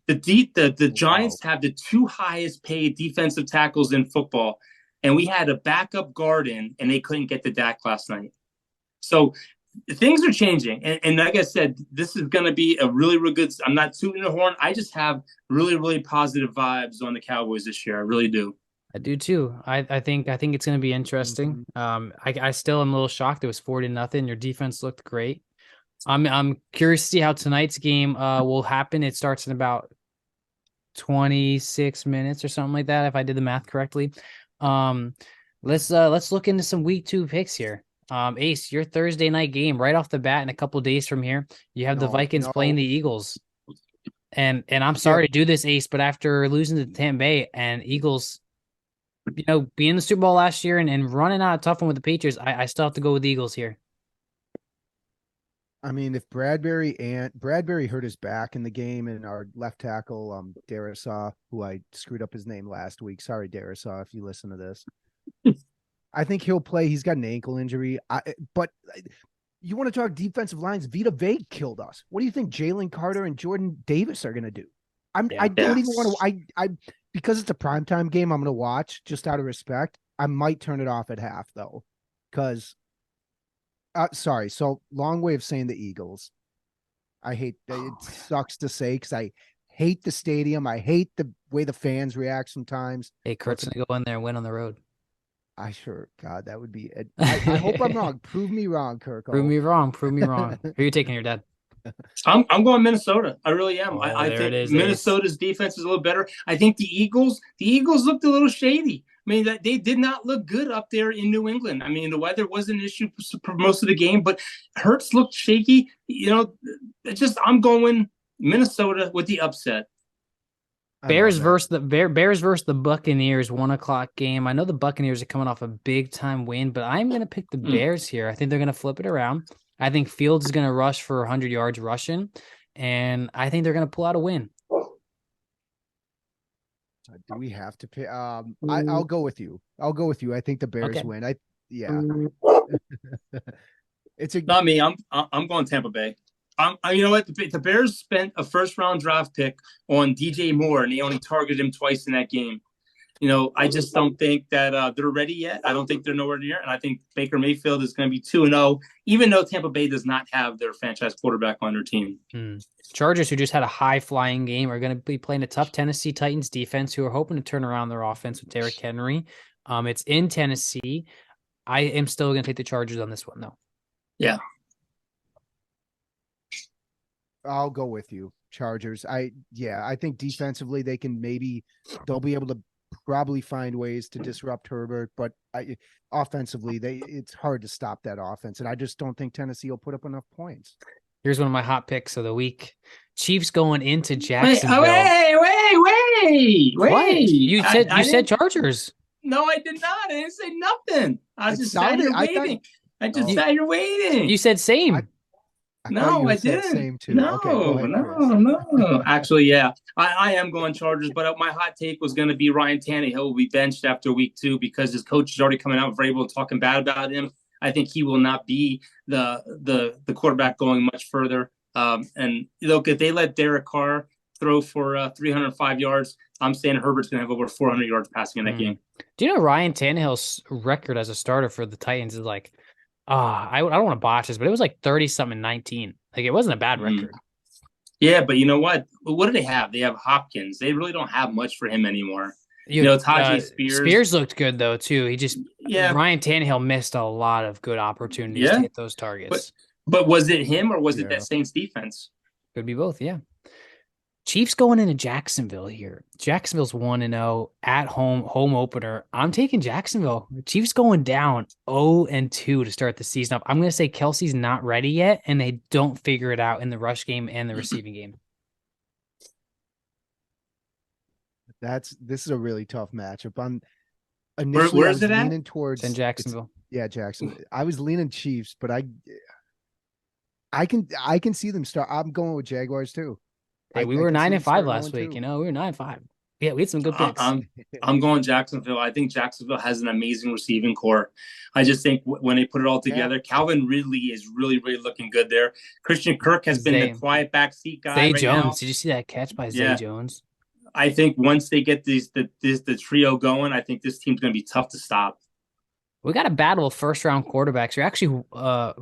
C: The Giants have the 2 highest paid defensive tackles in football. And we had a backup guard in, and they couldn't get to Dak last night. So things are changing. And like I said, this is going to be a really, really good – I'm not tooting the horn. I just have really, really positive vibes on the Cowboys this year. I really do.
B: I do too. I think it's going to be interesting. I still am a little shocked. It was 40-0. Your defense looked great. I'm curious to see how tonight's game will happen. It starts in about 26 minutes or something like that, if I did the math correctly. Let's look into some week 2 picks here. Ace, your Thursday night game right off the bat in a couple days from here, you have the Vikings playing the Eagles. And I'm sorry to do this, Ace, but after losing to Tampa Bay and Eagles, being in the Super Bowl last year and running out a tough one with the Patriots, I still have to go with the Eagles here.
D: I mean, if Bradbury hurt his back in the game, and our left tackle, Darisaw, who I screwed up his name last week. Sorry, Darisaw, if you listen to this. I think he'll play. He's got an ankle injury. But you want to talk defensive lines? Vita Vea killed us. What do you think Jalen Carter and Jordan Davis are going to do? I don't even want to. Because it's a primetime game, I'm going to watch just out of respect. I might turn it off at half though, because. Sorry. So long way of saying the Eagles. I hate it. Sucks to say because I hate the stadium. I hate the way the fans react sometimes.
B: Hey, Kurt's gonna go in there and win on the road.
D: God, that would be it. I hope I'm wrong. Prove me wrong, Kirk.
B: Prove me wrong. Who are you taking, your dad?
C: I'm going Minnesota. I really am. I
B: there
C: think
B: it is,
C: Minnesota's defense is a little better. I think the Eagles looked a little shady. I mean, that they did not look good up there in New England. I mean, the weather was an issue for most of the game, but Hurts looked shaky. I'm going Minnesota with the upset.
B: Bears versus the Buccaneers, 1:00 game. I know the Buccaneers are coming off a big time win, but I'm going to pick the Bears here. I think they're going to flip it around. I think Fields is going to rush for 100 yards rushing, and I think they're going to pull out a win.
D: Do we have to pick? I'll go with you. I think the Bears win. It's
C: not me. I'm going Tampa Bay. You know what? The Bears spent a first-round draft pick on DJ Moore, and they only targeted him twice in that game. I just don't think that they're ready yet. I don't think they're nowhere near, and I think Baker Mayfield is going to be 2-0, even though Tampa Bay does not have their franchise quarterback on their team.
B: Chargers, who just had a high-flying game, are going to be playing a tough Tennessee Titans defense, who are hoping to turn around their offense with Derrick Henry. It's in Tennessee. I am still going to take the Chargers on this one, though.
C: Yeah.
D: I'll go with you, Chargers. I think defensively they'll be able to probably find ways to disrupt Herbert, but offensively it's hard to stop that offense, and I just don't think Tennessee will put up enough points.
B: Here's one of my hot picks of the week. Chiefs going into Jacksonville.
C: Wait.
B: You said Chargers.
C: No, I did not. I didn't say nothing. I just sat here waiting. I just sat here waiting.
B: You said same.
C: I didn't.
D: Same too.
C: No,
D: okay,
C: no. Actually, yeah, I am going Chargers, but my hot take was going to be Ryan Tannehill will be benched after week 2 because his coach is already coming out Vrabel and talking bad about him. I think he will not be the quarterback going much further. And look, if they let Derek Carr throw for 305 yards, I'm saying Herbert's going to have over 400 yards passing in that game.
B: Do you know Ryan Tannehill's record as a starter for the Titans is like, I don't want to botch this, but it was like 30-something 19. Like, it wasn't a bad record.
C: Yeah, but you know what? What do they have? They have Hopkins. They really don't have much for him anymore. Tajay Spears.
B: Spears looked good, though, too. Ryan Tannehill missed a lot of good opportunities to hit those targets.
C: But was it him or was it that Saints defense?
B: Could be both, yeah. Chiefs going into Jacksonville here. Jacksonville's 1-0 at home opener. I'm taking Jacksonville. Chiefs going down 0-2 to start the season up. I'm going to say Kelsey's not ready yet, and they don't figure it out in the rush game and the receiving game.
D: This is a really tough matchup.
C: Where is it at?
D: Leaning towards
B: in Jacksonville.
D: Jacksonville. I was leaning Chiefs, but I can see them start. I'm going with Jaguars too.
B: Hey, we were 9-5 last week. We were 9-5. Yeah, we had some good picks.
C: I'm going Jacksonville. I think Jacksonville has an amazing receiving core. I just think when they put it all together, Calvin Ridley is really, really looking good there. Christian Kirk has been the quiet backseat guy.
B: Zay
C: right
B: Jones.
C: Now.
B: Did you see that catch by Zay Jones?
C: I think once they get the trio going, I think this team's going to be tough to stop.
B: We got a battle of first-round quarterbacks. We're actually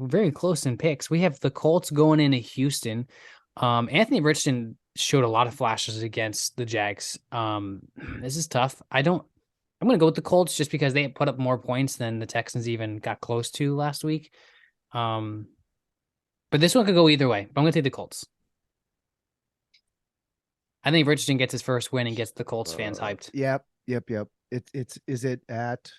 B: very close in picks. We have the Colts going into Houston. Anthony Richardson showed a lot of flashes against the Jags. This is tough. I don't I'm going to go with the Colts just because they put up more points than the Texans even got close to last week. But this one could go either way. But I'm going to take the Colts. I think Richardson gets his first win and gets the Colts fans hyped.
D: Yep. Is it at?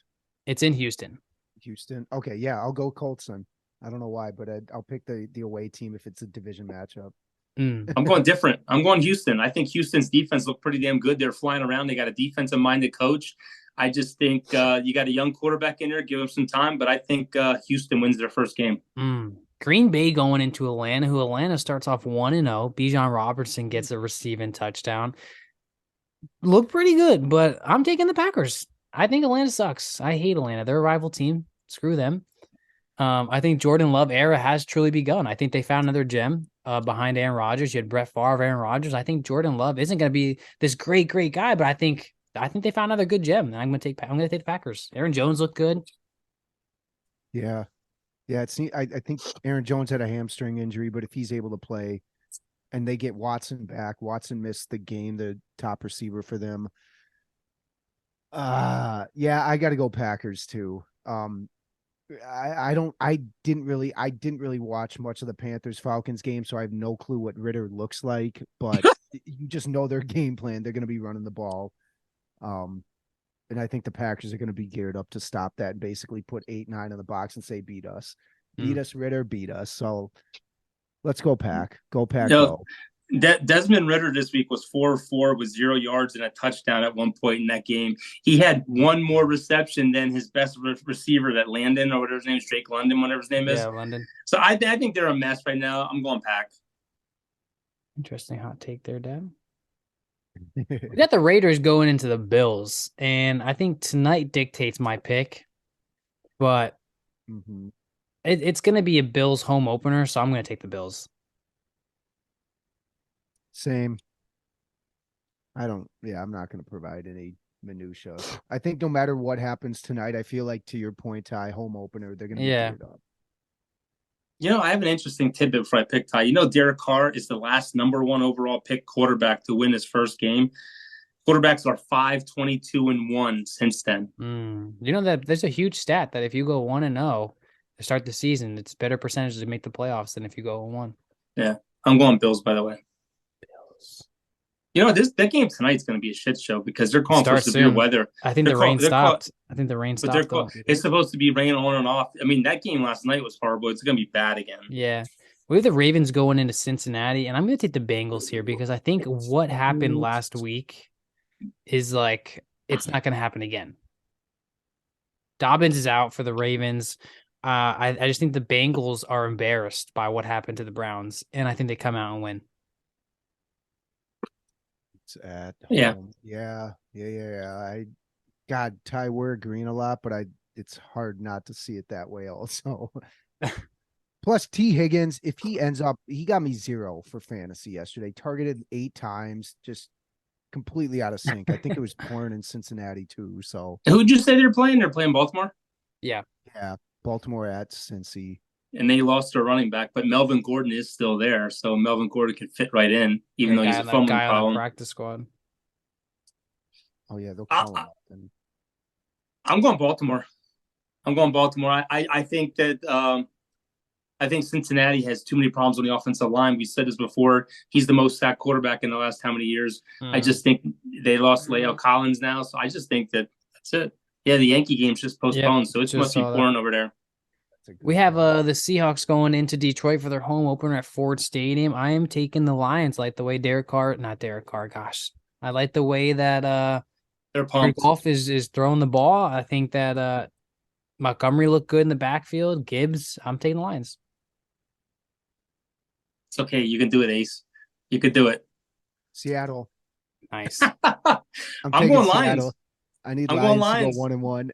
B: It's in Houston.
D: Houston. Okay, yeah, I'll go Colts then. I don't know why, but I'll pick the away team if it's a division matchup.
C: I'm going different. I'm going Houston. I think Houston's defense looked pretty damn good. They're flying around. They got a defensive-minded coach. I just think you got a young quarterback in there. Give him some time, but I think Houston wins their first game.
B: Green Bay going into Atlanta, who Atlanta starts off 1-0. Bijan Robertson gets a receiving touchdown. Look pretty good, but I'm taking the Packers. I think Atlanta sucks. I hate Atlanta. They're a rival team. Screw them. I think Jordan Love era has truly begun. I think they found another gem behind Aaron Rodgers. You had Brett Favre, Aaron Rodgers. I think Jordan Love isn't going to be this great guy, but I think they found another good gem. I'm going to take the Packers. Aaron Jones looked good.
D: Yeah. I think Aaron Jones had a hamstring injury, but if he's able to play and they get Watson back, Watson missed the game, the top receiver for them. Yeah, I got to go Packers too. I didn't really watch much of the Panthers Falcons game, so I have no clue what Ritter looks like, but you just know their game plan. They're going to be running the ball. And I think the Packers are going to be geared up to stop that and basically put 8-9 in the box and say, beat us, Ritter, beat us. So let's go Pack. Go Pack. Go.
C: Desmond Ritter this week was 4-4 with 0 yards and a touchdown at one point in that game. He had one more reception than his best receiver, that Landon, or whatever his name is, Drake London, whatever his name is.
B: Yeah, London.
C: So I think they're a mess right now. I'm going Pack.
B: Interesting hot take there, Dad. We got the Raiders going into the Bills, and I think tonight dictates my pick, but it's going to be a Bills home opener, so I'm going to take the Bills.
D: Same. I'm not going to provide any minutia. I think no matter what happens tonight, I feel like, to your point, Ty, home opener, they're going to be geared up.
C: I have an interesting tidbit before I pick Ty. Derek Carr is the last number 1 overall pick quarterback to win his first game. Quarterbacks are 5-22-1 since then.
B: That there's a huge stat that if you go 1-0 to start the season, it's better percentage to make the playoffs than if you go 0-1.
C: Yeah, I'm going Bills, by the way. That game tonight's going to be a shit show because they're calling for severe weather.
B: I think the rain stopped.
C: It's supposed to be rain on and off. I mean, that game last night was horrible. It's going to be bad again.
B: Yeah. We have the Ravens going into Cincinnati, and I'm going to take the Bengals here because I think what happened last week is it's not going to happen again. Dobbins is out for the Ravens. I just think the Bengals are embarrassed by what happened to the Browns, and I think they come out and win.
D: At home. Yeah. Ty, we're agreeing a lot, but it's hard not to see it that way also. Plus T Higgins, if he ends up, he got me 0 for fantasy yesterday, targeted 8 times, just completely out of sync. I think it was pouring in Cincinnati too. So
C: who'd you say they're playing? They're playing Baltimore?
B: Yeah.
D: Baltimore at Cincy.
C: And they lost their running back, but Melvin Gordon is still there, so Melvin Gordon can fit right in, even though he's a fumbling problem.
B: On the practice squad.
D: Oh yeah, they'll call him up.
C: I'm going Baltimore. I think that I think Cincinnati has too many problems on the offensive line. We said this before. He's the most sacked quarterback in the last how many years? I just think they lost La'el Collins now, so I just think that's it. Yeah, the Yankee game's just postponed, so it must be pouring over there.
B: We have the Seahawks going into Detroit for their home opener at Ford Stadium. I am taking the Lions, like the way I like the way that
C: they're pumped.
B: Goff is throwing the ball. I think that Montgomery looked good in the backfield. Gibbs, I'm taking the Lions.
C: It's okay. You can do it, Ace. You could do it.
D: Seattle.
B: Nice.
C: I'm going Lions.
D: Seattle. I need Lions to go 1-1.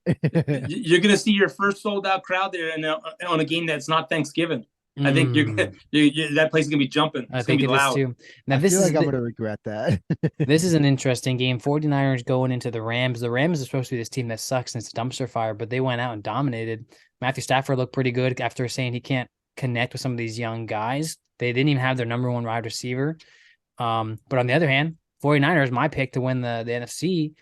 C: You're going to see your first sold-out crowd there on a game that's not Thanksgiving. I think that place is going to be jumping. It's going to be loud.
D: Too. Now, I'm going to regret that.
B: This is an interesting game. 49ers going into the Rams. The Rams are supposed to be this team that sucks and it's a dumpster fire, but they went out and dominated. Matthew Stafford looked pretty good after saying he can't connect with some of these young guys. They didn't even have their number 1 wide receiver. But on the other hand, 49ers, my pick to win the NFC.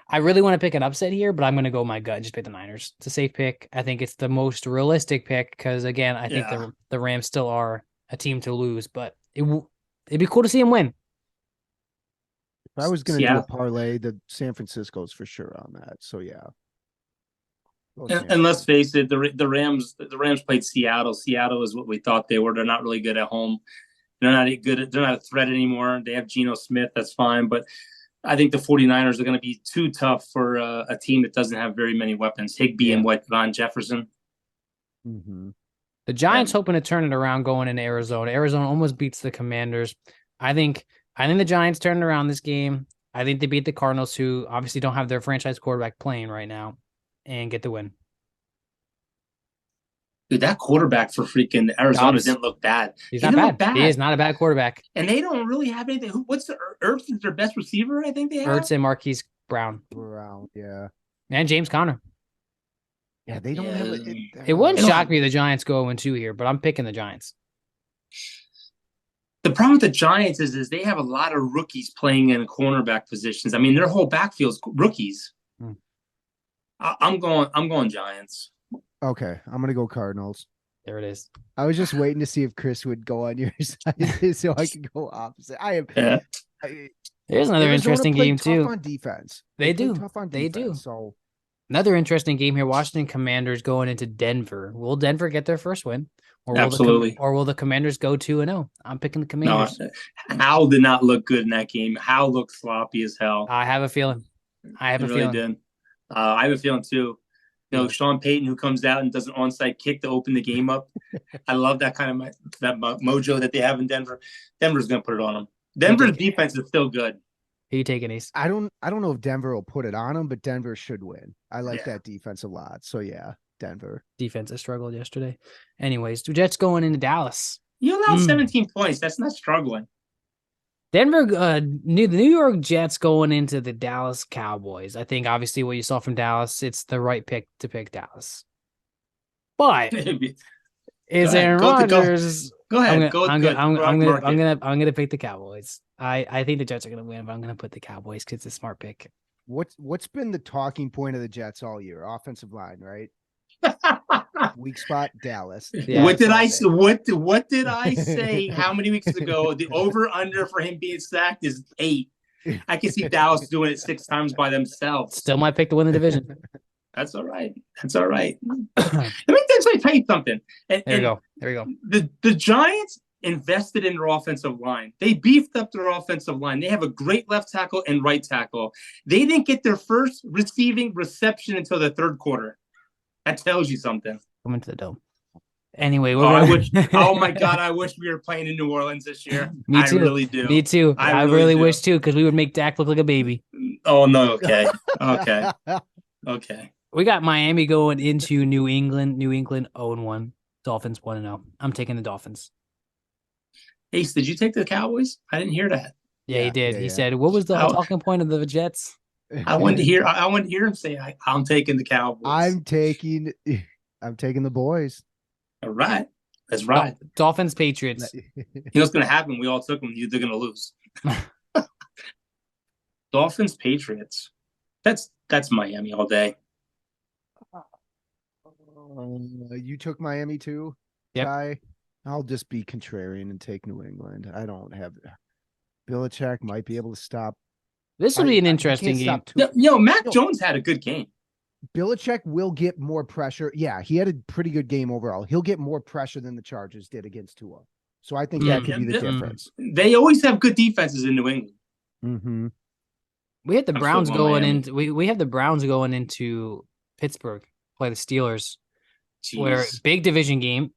B: I really want to pick an upset here, but I'm going to go my gut and just pick the Niners. It's a safe pick. I think it's the most realistic pick because, again, I think the Rams still are a team to lose, but it'd be cool to see them win.
D: If I was going to do a parlay, the San Francisco's for sure on that. So, yeah.
C: And let's face it, the Rams played Seattle. Seattle is what we thought they were. They're not really good at home. They're not good. They're not a threat anymore. They have Geno Smith. That's fine. But I think the 49ers are going to be too tough for a team that doesn't have very many weapons. Higbee and Von Jefferson.
D: Mm-hmm.
B: The Giants hoping to turn it around going into Arizona. Arizona almost beats the Commanders. I think the Giants turned around this game. I think they beat the Cardinals, who obviously don't have their franchise quarterback playing right now, and get the win.
C: Dude, that quarterback for freaking Arizona didn't look bad.
B: He's not bad. He is not a bad quarterback.
C: And they don't really have anything. What's Ertz is their best receiver, I think they have?
B: Ertz and Marquise Brown.
D: Yeah.
B: And James Conner.
D: Yeah, they don't have
B: it wouldn't shock me the Giants go 0-2 here, but I'm picking the Giants.
C: The problem with the Giants is they have a lot of rookies playing in cornerback positions. I mean, their whole backfield's rookies. I'm going Giants.
D: Okay, I'm going to go Cardinals.
B: There it is.
D: I was just waiting to see if Chris would go on your side so I could go opposite.
B: Here's another interesting game too.
D: On defense.
B: They do.
D: Tough on
B: they
D: defense,
B: do.
D: So
B: another interesting game here. Washington Commanders going into Denver. Will Denver get their first win? Or will
C: Absolutely.
B: Will the Commanders go 2-0? I'm picking the Commanders.
C: No, Howell did not look good in that game. Howell looked sloppy as hell.
B: I have a feeling.
C: I have a feeling too. Sean Payton, who comes out and does an onside kick to open the game up. I love that kind of that mojo that they have in Denver. Denver's going to put it on them. Denver's defense is still good.
B: Who you taking, Ace?
D: I don't know if Denver will put it on them, but Denver should win. I like that defense a lot. So yeah, Denver. Defense
B: has struggled yesterday. Anyways, the Jets going into Dallas.
C: You allowed 17 points. That's not struggling.
B: Denver, the New York Jets going into the Dallas Cowboys. I think obviously what you saw from Dallas, it's the right pick to pick Dallas. But is Aaron Rodgers?
C: Go ahead.
B: I'm gonna pick the Cowboys. I think the Jets are gonna win, but I'm gonna put the Cowboys because it's a smart pick.
D: What's been the talking point of the Jets all year? Offensive line, right? Weak spot, Dallas.
C: Yeah, what did I say? How many weeks ago? The over under for him being sacked is 8. I can see Dallas doing it 6 times by themselves.
B: Still might pick to win the division.
C: That's all right. Let me tell you something.
B: There we go.
C: The Giants invested in their offensive line. They beefed up their offensive line. They have a great left tackle and right tackle. They didn't get their first receiving reception until the third quarter. That tells you something.
B: Coming to the Dome. Anyway,
C: oh my God, I wish we were playing in New Orleans this year.
B: Me too.
C: I really do.
B: Me too. I really wish too, because we would make Dak look like a baby.
C: Oh no. Okay.
B: We got Miami going into New England. New England 0-1. Dolphins 1-0. I'm taking the Dolphins.
C: Ace, did you take the Cowboys? I didn't hear that.
B: Yeah, he did. He said, "What was the talking point of the Jets?"
C: I wanted to hear him say, "I'm taking the Cowboys."
D: I'm taking the boys.
C: All right, that's right.
B: Dolphins, Patriots.
C: You know what's going to happen? We all took them. They're going to lose. Dolphins, Patriots. That's Miami all day.
D: You took Miami too?
B: Yep.
D: I'll just be contrarian and take New England. I don't have Belichick might be able to stop.
B: This will be an interesting game.
C: Mac Jones had a good game.
D: Belichick will get more pressure. Yeah, he had a pretty good game overall. He'll get more pressure than the Chargers did against Tua. So I think that could be the difference.
C: They always have good defenses in New England.
D: Mm-hmm.
B: We have the Browns going into we have the Browns going into Pittsburgh, play the Steelers. Where big division game.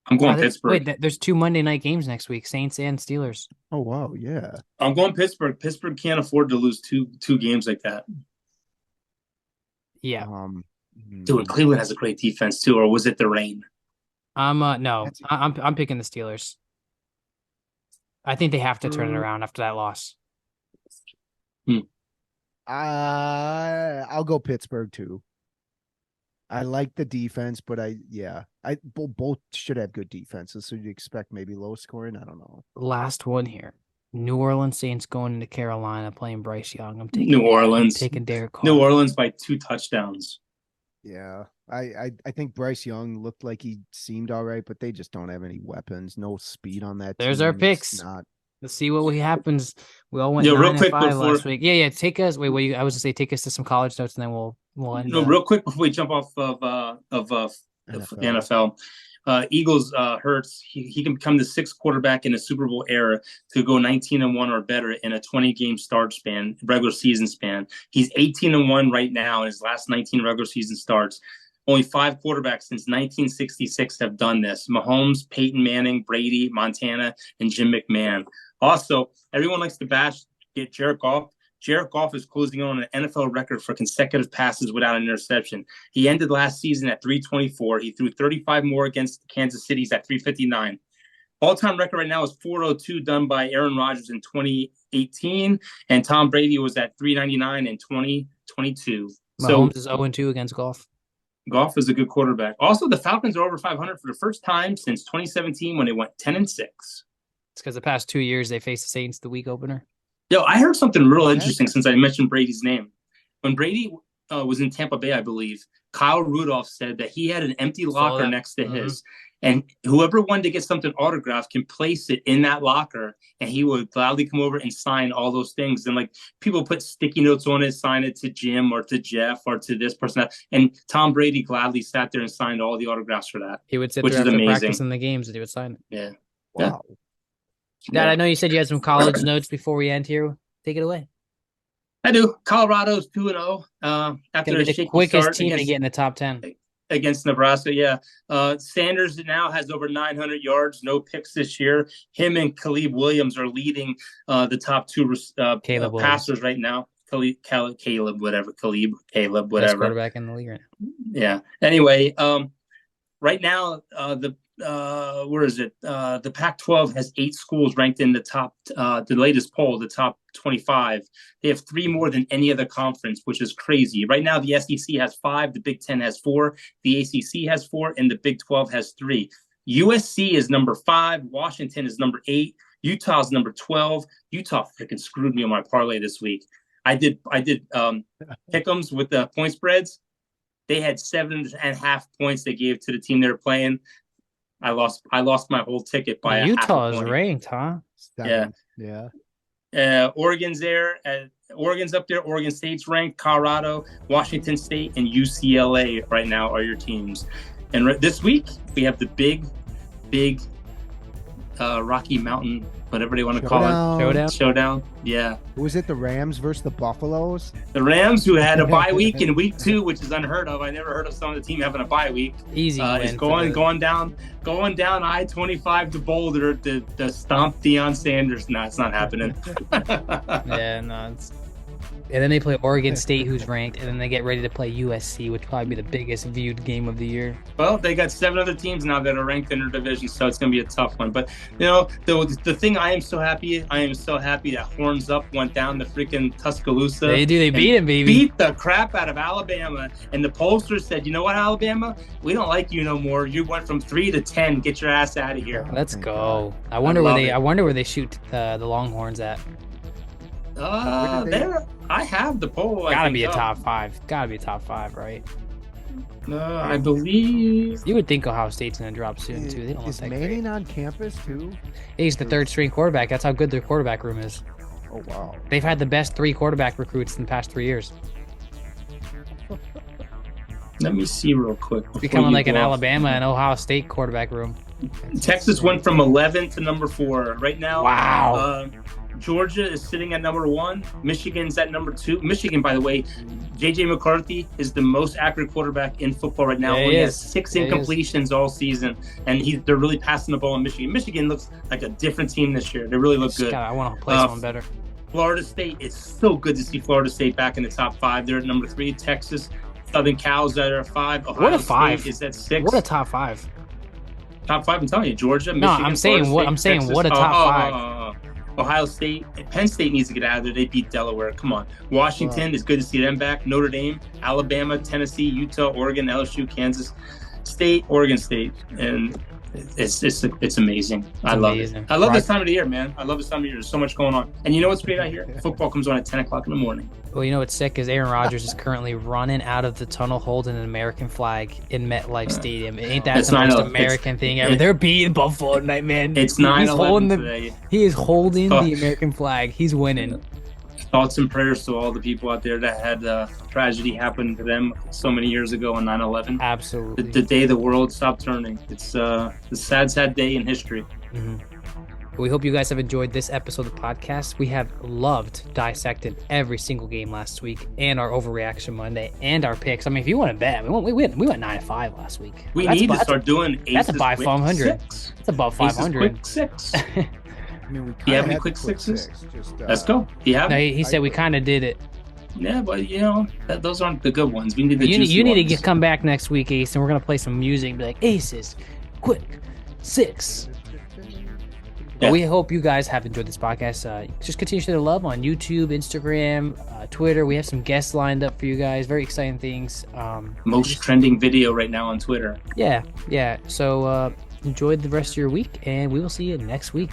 C: I'm going Pittsburgh.
B: Wait, there's 2 Monday night games next week, Saints and Steelers.
D: Oh wow, yeah.
C: I'm going Pittsburgh. Pittsburgh can't afford to lose two games like that.
B: Yeah.
C: Dude, Cleveland has a great defense too, or was it the rain?
B: No. I'm picking the Steelers. I think they have to turn it around after that loss.
D: I'll go Pittsburgh too. I like the defense, but both should have good defenses. So you expect maybe low scoring? I don't know.
B: Last one here. New Orleans Saints going into Carolina playing Bryce Young. I'm taking
C: New Orleans.
B: Taking Derek Carr.
C: New Orleans by 2 touchdowns.
D: Yeah, I think Bryce Young looked like he seemed all right, but they just don't have any weapons. No speed on that.
B: There's
D: team.
B: our picks.
D: It's not.
B: Let's see what happens. We all went
C: Yeah,
B: 9
C: real
B: and
C: quick
B: 5
C: before-
B: last week. Yeah. Take us. Wait. I was to say take us to some college notes, and then we'll end.
C: No, real quick before we jump off of the NFL. Eagles Hurts. He can become the 6th quarterback in a Super Bowl era to go 19-1 or better in a 20-game regular season span. He's 18-1 right now in his last 19 regular season starts. Only 5 quarterbacks since 1966 have done this: Mahomes, Peyton Manning, Brady, Montana, and Jim McMahon. Also, everyone likes to get Jared Goff. Jared Goff is closing on an NFL record for consecutive passes without an interception. He ended last season at 324. He threw 35 more against Kansas City's at 359. All-time record right now is 402, done by Aaron Rodgers in 2018, and Tom Brady was at 399 in 2022.
B: Mahomes is 0-2 against Goff.
C: Goff is a good quarterback. Also, the Falcons are over 500 for the first time since 2017 when they went 10-6.
B: It's because the past 2 years they faced the Saints the week opener.
C: Yo, I heard something real interesting since I mentioned Brady's name. When Brady was in Tampa Bay, I believe, Kyle Rudolph said that he had an empty locker next to his. And whoever wanted to get something autographed can place it in that locker, and he would gladly come over and sign all those things. And like people put sticky notes on it, sign it to Jim or to Jeff or to this person. And Tom Brady gladly sat there and signed all the autographs for that.
B: He would sit
C: which
B: there
C: is
B: after
C: amazing.
B: practice in the games and he would sign it.
C: Yeah.
D: Wow.
B: Dad, I know you said you had some college notes before we end here. Take it away.
C: I do. Colorado's 2-0. After a
B: The
C: shaky
B: quickest
C: start
B: team to get in the top 10.
C: against Nebraska. Yeah. Sanders now has over 900 yards, no picks this year. Him and Caleb Williams are leading the top 2 passers right now. Caleb, whatever.
B: Best quarterback in the league right now.
C: Yeah. Anyway, right now, where is it? The Pac-12 has 8 schools ranked in the top, the latest poll, the top 25. They have 3 more than any other conference, which is crazy. Right now, the SEC has 5, the Big 10 has 4, the ACC has 4, and the Big 12 has 3. USC is number 5, Washington is number 8, Utah's number 12. Utah freaking screwed me on my parlay this week. I did pick'ems with the point spreads. They had 7.5 points they gave to the team they were playing. I lost my whole ticket by
B: Utah
C: is
B: ranked, huh?
D: 7. Yeah.
C: Oregon's there. Oregon's up there. Oregon State's ranked. Colorado, Washington State, and UCLA right now are your teams. And this week we have the big Rocky Mountain, whatever they want to call it, showdown. Yeah.
D: Who was it? The Rams versus the Buffaloes?
C: The Rams, who had a bye week in week 2, which is unheard of. I never heard of some of the team having a bye week.
B: Easy win.
C: Is going down I-25 to Boulder to stomp Deion Sanders. No, it's not happening.
B: Yeah, no. And then they play Oregon State, who's ranked, and then they get ready to play USC, which will probably be the biggest viewed game of the year.
C: Well, they got 7 other teams now that are ranked in their division, so it's going to be a tough one. But, you know, the thing I am so happy that Horns Up went down to freaking Tuscaloosa.
B: They beat him, baby.
C: Beat the crap out of Alabama. And the pollsters said, you know what, Alabama? We don't like you no more. You went from 3 to 10. Get your ass out of here.
B: Let's go. I wonder where they shoot the Longhorns at.
C: I have the poll.
B: Gotta be a top 5. Gotta be a top 5, right?
C: I believe.
B: You would think Ohio State's gonna drop soon too. They don't
D: Is
B: look that
D: Manning
B: great.
D: on campus too?
B: He's the 3rd string quarterback. That's how good their quarterback room is.
D: Oh wow.
B: They've had the best 3 quarterback recruits in the past 3 years.
C: Let me see real quick.
B: It's becoming like an Alabama and Ohio State quarterback room.
C: Texas went from 11 to number 4 right now.
B: Wow.
C: Georgia is sitting at number 1. Michigan's at number 2. Michigan, by the way, J.J. McCarthy is the most accurate quarterback in football right now. He has 6 incompletions all season, and they're really passing the ball in Michigan. Michigan looks like a different team this year. They really look good.
B: I want to play someone better.
C: Florida State, it's so good to see Florida State back in the top 5. They're at number 3. Texas, Southern Cal's at 5. Ohio
B: What a 5.
C: State is at 6.
B: What a top 5.
C: Top 5, I'm telling you. Georgia, Michigan,
B: No, I'm saying what a top 5.
C: Ohio State, Penn State needs to get out of there. They beat Delaware. Come on. Washington, is good to see them back. Notre Dame, Alabama, Tennessee, Utah, Oregon, LSU, Kansas State, Oregon State. And It's amazing. I love it. I love this time of the year, man. I love this time of year. There's so much going on. And you know what's great out here? Football comes on at 10 o'clock in the morning.
B: Well, you know what's sick is Aaron Rodgers is currently running out of the tunnel holding an American flag in MetLife Stadium. Ain't that the most American thing ever? They're beating Buffalo tonight, man.
C: It's 9/11 today.
B: He is holding the American flag. He's winning.
C: Thoughts and prayers to all the people out there that had tragedy happen to them so many years ago on 9/11.
B: Absolutely.
C: The day the world stopped turning. It's a sad day in history.
B: Mm-hmm. We hope you guys have enjoyed this episode of the podcast. We have loved dissecting every single game last week and our overreaction Monday and our picks. I mean, if you want to bet, we went 9-5 last week.
C: We need to start doing aces.
B: That's above 500. That's above 500.
C: Quick six.
D: I mean, we
C: do you have any quick sixes? Let's go.
B: He said we kind of did it.
C: Yeah, but those aren't the good ones. We need the
B: you need to come back next week, Ace, and we're gonna play some music and be like aces, quick six. Yeah. We hope you guys have enjoyed this podcast. Just continue to share the love on YouTube, Instagram, Twitter. We have some guests lined up for you guys. Very exciting things.
C: Most trending video right now on Twitter.
B: Yeah. So enjoy the rest of your week, and we will see you next week.